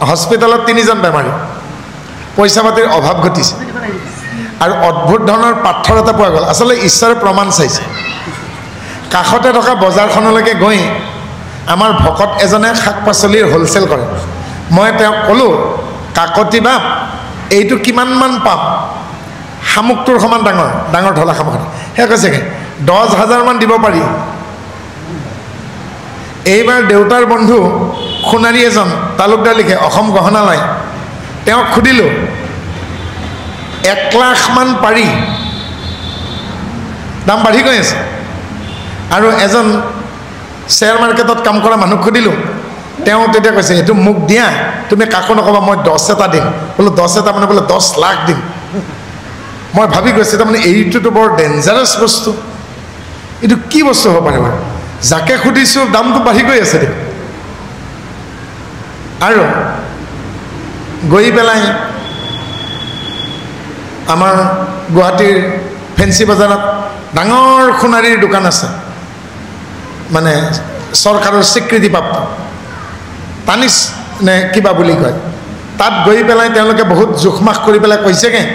হস্পিটেলত 3জন বেমাৰী, পইচা পাতিৰ অভাৱ ঘটিছে। আৰু অদ্ভুত ধৰণৰ পাথৰ এটা পোৱা গ'ল। আচলতে ঈশ্বৰে প্ৰমাণ চাইছে। কাষতে থকা বজাৰখনলৈকে গৈ আমাৰ ভকত এজনে শাক পাচলিৰ হ'লচেল কৰে। মই তেওঁক ক'লোঁ, কাকতি বাপ এইটো কিমানমান পাম? শামুকটোৰ সমান ডাঙৰ ডাঙৰ ঢলা শামুক। সেয়া কৈছেগৈ 10,000 মান দিব পাৰি। এইবাৰ দেউতাৰ বন্ধু সোণাৰী এজন তালুকদাৰ লিখে অসম গহনালয়, তেওঁক সুধিলোঁ 1 লাখ মান পাৰি, দাম বাঢ়ি গৈ আছে। আৰু এজন শ্বেয়াৰ মাৰ্কেটত কাম কৰা মানুহক সুধিলোঁ, তেওঁ তেতিয়া কৈছে এইটো মোক দিয়া, তুমি কাকো নক'বা, মই 10 এটা দিম। বোলো 10 এটা মানে বোলে 10 লাখ দিম। মই ভাবি গৈছোঁ তাৰমানে এইটোতো বৰ ডেঞ্জাৰাছ বস্তু, এইটো কি বস্তু হ'ব পাৰে বাৰু? যাকে সুধিছোঁ দামটো বাঢ়ি গৈ আছে দেই। আৰু গৈ পেলাই আমাৰ গুৱাহাটীৰ ফেঞ্চি বজাৰত ডাঙৰ সোণাৰীৰ দোকান আছে, মানে চৰকাৰৰ স্বীকৃতিপ্ৰাপ্ত, তানিছ নে কিবা বুলি কয়। তাত গৈ পেলাই তেওঁলোকে বহুত জোখমাখ কৰি পেলাই কৈছেগৈ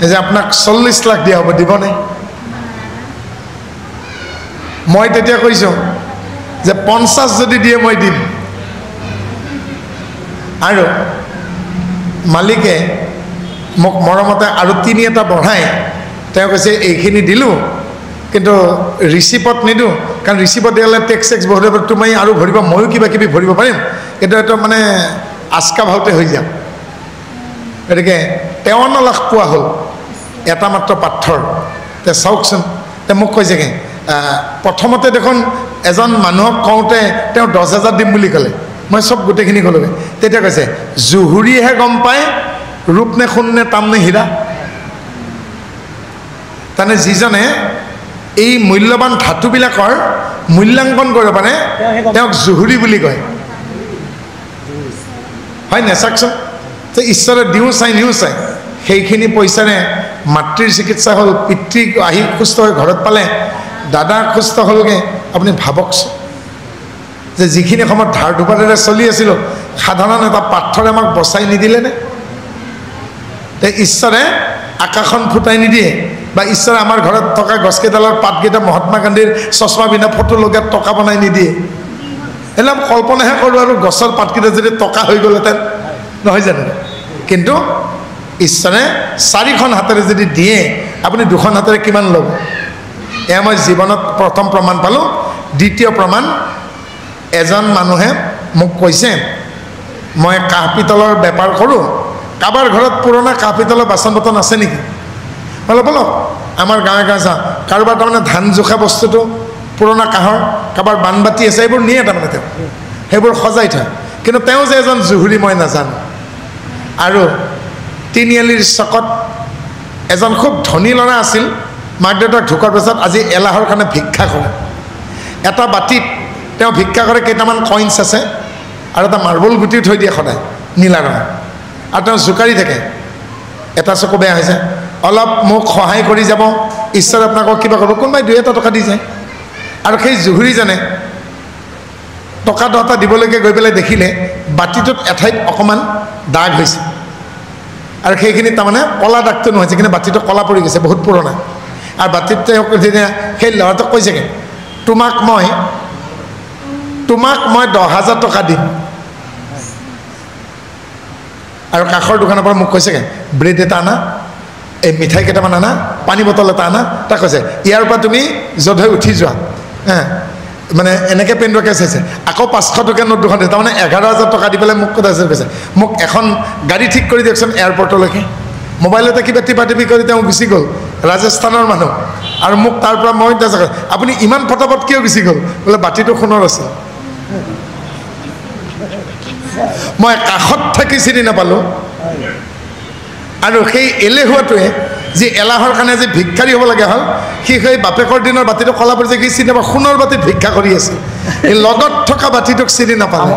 যে আপোনাক 40 লাখ দিয়া হ'ব, দিবনে? মই তেতিয়া কৈছোঁ যে 50 যদি দিয়ে মই দিম। আৰু মালিকে মোক মৰমতে আৰু 3 এটা বঢ়াই তেওঁ কৈছে এইখিনি দিলোঁ, কিন্তু ৰিচিপত নিদিওঁ, কাৰণ ৰিচিপত দিলে টেক্স বহুত হ'ব, তুমি আৰু ভৰিব, ময়ো কিবা কিবি ভৰিব পাৰিম, কিন্তু এইটো মানে আচকা ভাওতে হৈ যাম। গতিকে 53 লাখ পোৱা হ'ল এটা মাত্ৰ পাথৰ। তে চাওকচোন, তে মোক কৈছেগৈ প্ৰথমতে দেখোন এজন মানুহক কওঁতে তেওঁ 10,000 দিম বুলি ক'লে, মই চব গোটেইখিনি ক'লোগৈ। তেতিয়া কৈছে জুহুৰিহে গম পায় ৰূপ নে সোণ নে তাম নে হীৰা। তাৰমানে যিজনে এই মূল্যৱান ধাতুবিলাকৰ মূল্যাংকন কৰিব পাৰে তেওঁক জুহুৰি বুলি কয়, হয় নাই? চাওকচোন, যে ঈশ্বৰে দিওঁ চাই নিওঁ চাই, সেইখিনি পইচাৰে মাতৃৰ চিকিৎসা হ'ল, পিতৃ আহি সুস্থ হৈ ঘৰত পালে, দাদা সুস্থ হ'লগৈ। আপুনি ভাবকচোন যে যিখিনি সময়ত ধাৰ ধুপাৰেৰে চলি আছিলোঁ, সাধাৰণ এটা পাথৰে আমাক বচাই নিদিলেনে? তে ঈশ্বৰে আকাশখন ফুটাই নিদিয়ে, বা ঈশ্বৰে আমাৰ ঘৰত থকা গছকেইডালৰ পাতকেইটা মহাত্মা গান্ধীৰ চশমা পিন্ধা ফটো লগাত টকা বনাই নিদিয়ে? এইবিলাক কল্পনাহে কৰোঁ। আৰু গছৰ পাতকেইটা যদি টকা হৈ গ'লহেঁতেন, নহয় জানো? কিন্তু ঈশ্বৰে 4খন হাতেৰে যদি দিয়ে, আপুনি 2খন হাতেৰে কিমান ল'ব? এয়া মই জীৱনত প্ৰথম প্ৰমাণ পালোঁ। দ্বিতীয় প্ৰমাণ, এজন মানুহে মোক কৈছে মই কাঁহ পিতলৰ বেপাৰ কৰোঁ, কাৰোবাৰ ঘৰত পুৰণা কাঁহ পিতলৰ বাচন বৰ্তন আছে নেকি? বোলে বলক আমাৰ গাঁৱে গাঁৱে যাওঁ, কাৰোবাৰ তাৰমানে ধান জোখা বস্তুটো পুৰণা কাঁহৰ, কাৰোবাৰ বানবাতি আছে, এইবোৰ নিয়ে তাৰমানে তেওঁ, সেইবোৰ সজাই থয়। কিন্তু তেওঁ যে এজন জুহুৰি মই নাজানো। আৰু তিনিআলিৰ চকত এজন খুব ধনী ল'ৰা আছিল, মাক দেউতাক ঢুকোৱাৰ পিছত আজি এলাহৰ কাৰণে ভিক্ষা কৰে। এটা বাতিত তেওঁ ভিক্ষা কৰে, কেইটামান কইনছ আছে আৰু এটা মাৰ্বল গুটি থৈ দিয়ে সদায় নীলা ৰঙৰ, আৰু তেওঁ জোকাৰি থাকে। এটা চকু বেয়া হৈছে, অলপ মোক সহায় কৰি যাব, ঈশ্বৰে আপোনাক কিবা কৰিব, কোনোবাই 2-এটা টকা দি যায়। আৰু সেই জুহুৰিজনে টকা 10টা দিবলৈকে গৈ পেলাই দেখিলে বাতিটোত এঠাইত অকণমান দাগ হৈছে, আৰু সেইখিনি তাৰমানে কলা দাগটো নহৈছে, কিন্তু বাতিটো কলা পৰি গৈছে, বহুত পুৰণা। আৰু বাতিত তেওঁক সেই ল'ৰাটোক কৈছেগৈ, তোমাক মই 10,000 টকা দিম। আৰু কাষৰ দোকানৰ পৰা মোক কৈছেগৈ ব্ৰেড এটা আনা, এই মিঠাই কেইটামান আনা, পানী বটল এটা আনা। তাক কৈছে ইয়াৰ পৰা তুমি য'ত হৈ উঠি যোৱা, মানে এনেকৈ পেণ্ডুৱাকৈ চাইছে। আকৌ 500 টকীয়া নোট 2খন দিছে, তাৰমানে 11,000 টকা দি পেলাই মোক কথা কৈছে, মোক এখন গাড়ী ঠিক কৰি দিয়কচোন এয়াৰপৰ্টলৈকে। মোবাইলতে কিবা টিপি কৰি তেওঁ গুচি গ'ল, ৰাজস্থানৰ মানুহ। আৰু মোক তাৰ পৰা মই আপুনি ইমান ফটাফট কিয় গুচি গ'ল? বোলে বাতিটো সোণৰ আছে। মই কাষত থাকি চিনি নাপালোঁ। আৰু সেই এলেহুৱাটোৱে যি এলাহৰ কাৰণে যে ভিক্ষাৰী হ'ব লগা হ'ল, সি সেই বাপেকৰ দিনৰ বাতিটো কলা পৰিছে, সি চিনি নাপায়, সোণৰ বাতিত ভিক্ষা কৰি আছে। এই লগত থকা বাতিটোক চিনি নাপালে।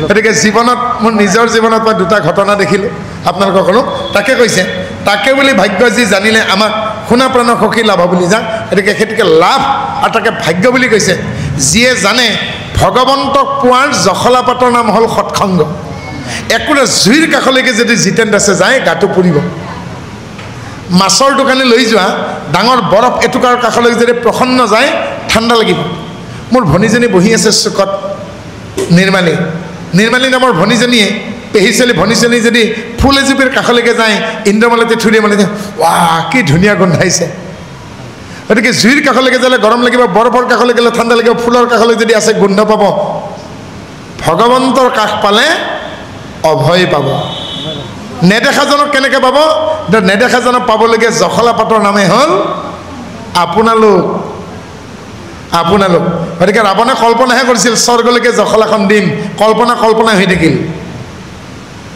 গতিকে জীৱনত, মোৰ নিজৰ জীৱনত মই 2টা ঘটনা দেখিলোঁ। আপোনালোকক ক'লোঁ তাকে কৈছে তাকে বুলি ভাগ্য যি জানিলে আমাক শুনা প্ৰাণৰ সখী লাভ বুলি যা গতিকে সেইটোকে লাভ আৰু তাকে ভাগ্য বুলি কৈছে যিয়ে জানে ভগৱন্তক পোৱাৰ জখলা পাতৰ নাম হ'ল সৎসংগ একোটা জুইৰ কাষলৈকে যদি জিতেন দাসে যায় গাটো পুৰিব মাছৰ দোকানে লৈ যোৱা ডাঙৰ বৰফ এটুকাৰ কাষলৈকে যদি প্ৰসন্ন যায় ঠাণ্ডা লাগিব মোৰ ভনীজনী বহি আছে চুকত নিৰ্মালী নামৰ ভনীজনীয়ে পেহী ছোৱালী ভনীজনী যদি ফুল এজোপীৰ কাষলৈকে যায় ইন্দ্ৰমালতী থুৰি মালিতে ৱাহ কি ধুনীয়া গোন্ধাইছে গতিকে জুইৰ কাষলৈকে যালে গৰম লাগিব বৰফৰ কাষলৈকে গ'লে ঠাণ্ডা লাগিব ফুলৰ কাষলৈ যদি আছে গোন্ধ পাব ভগৱন্তৰ কাষ পালে অভয় পাব নেদেখাজনক কেনেকৈ পাব নেদেখাজনক পাবলগীয়া জখলা পাতৰ নামেই হ'ল আপোনালোক গতিকে ৰাৱণে কল্পনাহে কৰিছিল স্বৰ্গলৈকে জখলাখন দিম কল্পনা হৈ থাকিল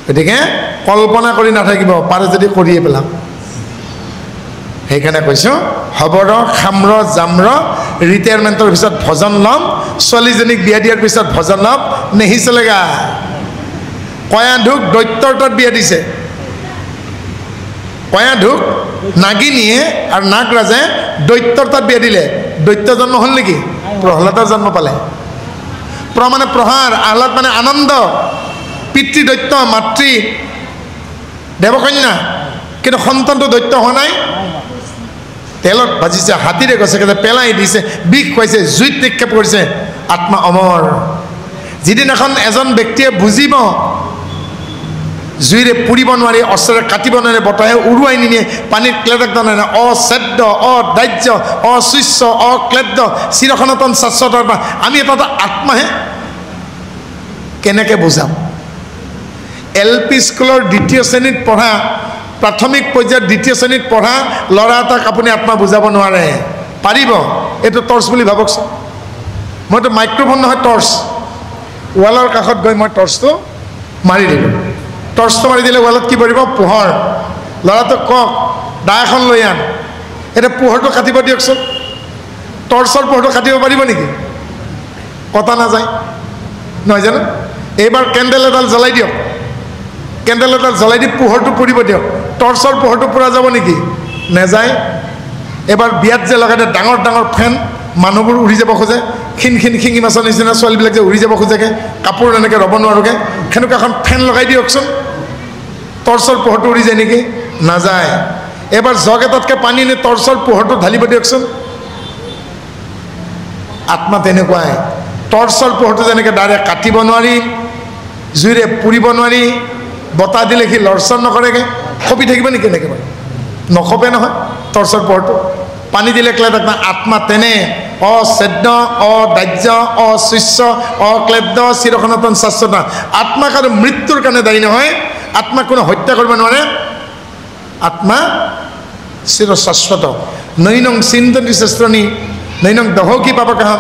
গতিকে কল্পনা কৰি নাথাকিব পাৰে যদি কৰিয়ে পেলাম সেইকাৰণে কৈছোঁ হবৰ খাম্ৰ জাম্ৰ ৰিটায়াৰমেণ্টৰ পিছত ভজন ল'ম ছোৱালীজনীক বিয়া দিয়াৰ পিছত ভজন ল'ম নেহি চলেগা কয়াধুক দৈত্যৰ তাত বিয়া দিছে কয়াধুক নাগিনীয়ে আৰু নাগৰাজে দৈত্যৰ তাত বিয়া দিলে দৈত্য জন্ম হ'ল নেকি প্ৰহ্লাদৰ জন্ম পালে মানে প্ৰহাৰ আহ্লাদ মানে আনন্দ পিতৃ দৈত্য মাতৃ দেৱকন্যা কিন্তু সন্তানটো দৈত্য হোৱা নাই তেলত ভাজিছে হাতীৰে গছকে পেলাই দিছে বিষ খুৱাইছে জুইত নিক্ষেপ কৰিছে আত্মা অমৰ যিদিনাখন এজন ব্যক্তিয়ে বুজিব জুইৰে পুৰিব নোৱাৰি অস্ত্ৰৰে কাটিব নোৱাৰে বতাহে উৰুৱাই নিনিয়ে পানীত ক্লেদক নানে অছেদ্য অদাহ্য অশিষ্য অক্লেদ্য চিৰসনাতন শাশ্বত আত্মা আমি এটা আত্মাহে কেনেকৈ বুজাম LP স্কুলৰ দ্বিতীয় শ্ৰেণীত পঢ়া প্ৰাথমিক পৰ্যায়ত দ্বিতীয় শ্ৰেণীত পঢ়া ল'ৰা এটাক আপুনি আত্মা বুজাব নোৱাৰে পাৰিব এইটো টৰ্চ বুলি ভাবকচোন মইতো মাইক্ৰফোন নহয় টৰ্চ ৱালৰ কাষত গৈ মই টৰ্চটো মাৰি দিলোঁ টৰ্চটো মাৰি দিলে ৱালত কি পৰিব পোহৰ ল'ৰাটোক কওক দা এখন লৈ আন এতিয়া পোহৰটো কাটিব দিয়কচোন টৰ্চৰ পোহৰটো কাটিব পাৰিব নেকি কটা নাযায় নহয় জানো এইবাৰ কেণ্ডেল এডাল জ্বলাই দিয়ক কেণ্ডেল এডাল জ্বলাই দি পোহৰটো পৰিব দিয়ক টৰ্চৰ পোহৰটো পৰা যাব নেকি নেযায় এবাৰ বিয়াত যে লগাই দিয়ে ডাঙৰ ডাঙৰ ফেন মানুহবোৰ উৰি যাব খোজে খিঙি মাছৰ নিচিনা ছোৱালীবিলাক যে উৰি যাব খোজেগৈ কাপোৰ এনেকৈ ৰ'ব নোৱাৰোগৈ সেনেকুৱা এখন ফেন লগাই দিয়কচোন টৰ্চৰ পোহৰটো উৰি যায় নেকি নাযায় এবাৰ জগ এটাতকৈ পানী নি টৰ্চৰ পোহৰটো ঢালিব দিয়কচোন আত্মা তেনেকুৱাই টৰ্চৰ পোহৰটো যেনেকৈ ডাইৰেক্ট কাটিব নোৱাৰি জুইৰে পুৰিব নোৱাৰি বতাহ দিলে সি লৰচৰ নকৰেগৈ খপি থাকিব নেকি এনেকৈ বাৰু নখপে নহয় টৰ্চৰ পোহৰটো পানী দিলে ক্লেদক না আত্মা তেনে অছেদ্য অদাহ্য অশিষ্য অক্লেদ্য চিৰসনাতন শাশ্বত আত্মাক আৰু মৃত্যুৰ কাৰণে দায়ী নহয় আত্মাক কোনো হত্যা কৰিব নোৱাৰে আত্মা চিৰ শাশ্বত নৈনং চিন্তনি শাস্ত্ৰণী নৈনং দহকি পাপকাহ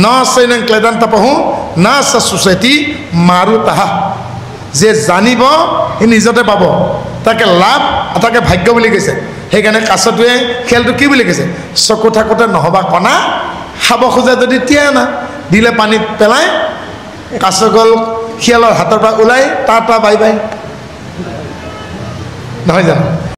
ন চৈনং ক্লেদান্তপহু ন সুচেতি মাৰুতাহ যে জানিব সি নিজতে পাব তাকে লাভ তাকে ভাগ্য বুলি কৈছে সেইকাৰণে কাছটোৱে খেলটো কি বুলি কৈছে চকু থাকোঁতে নহবা কণা খাব খোজে যদি তিয়াই আনা দিলে পানীত পেলাই কাছ গ'ল শিয়ালৰ হাতৰ পৰা ওলাই টাটা বাই বাই নহয় জানো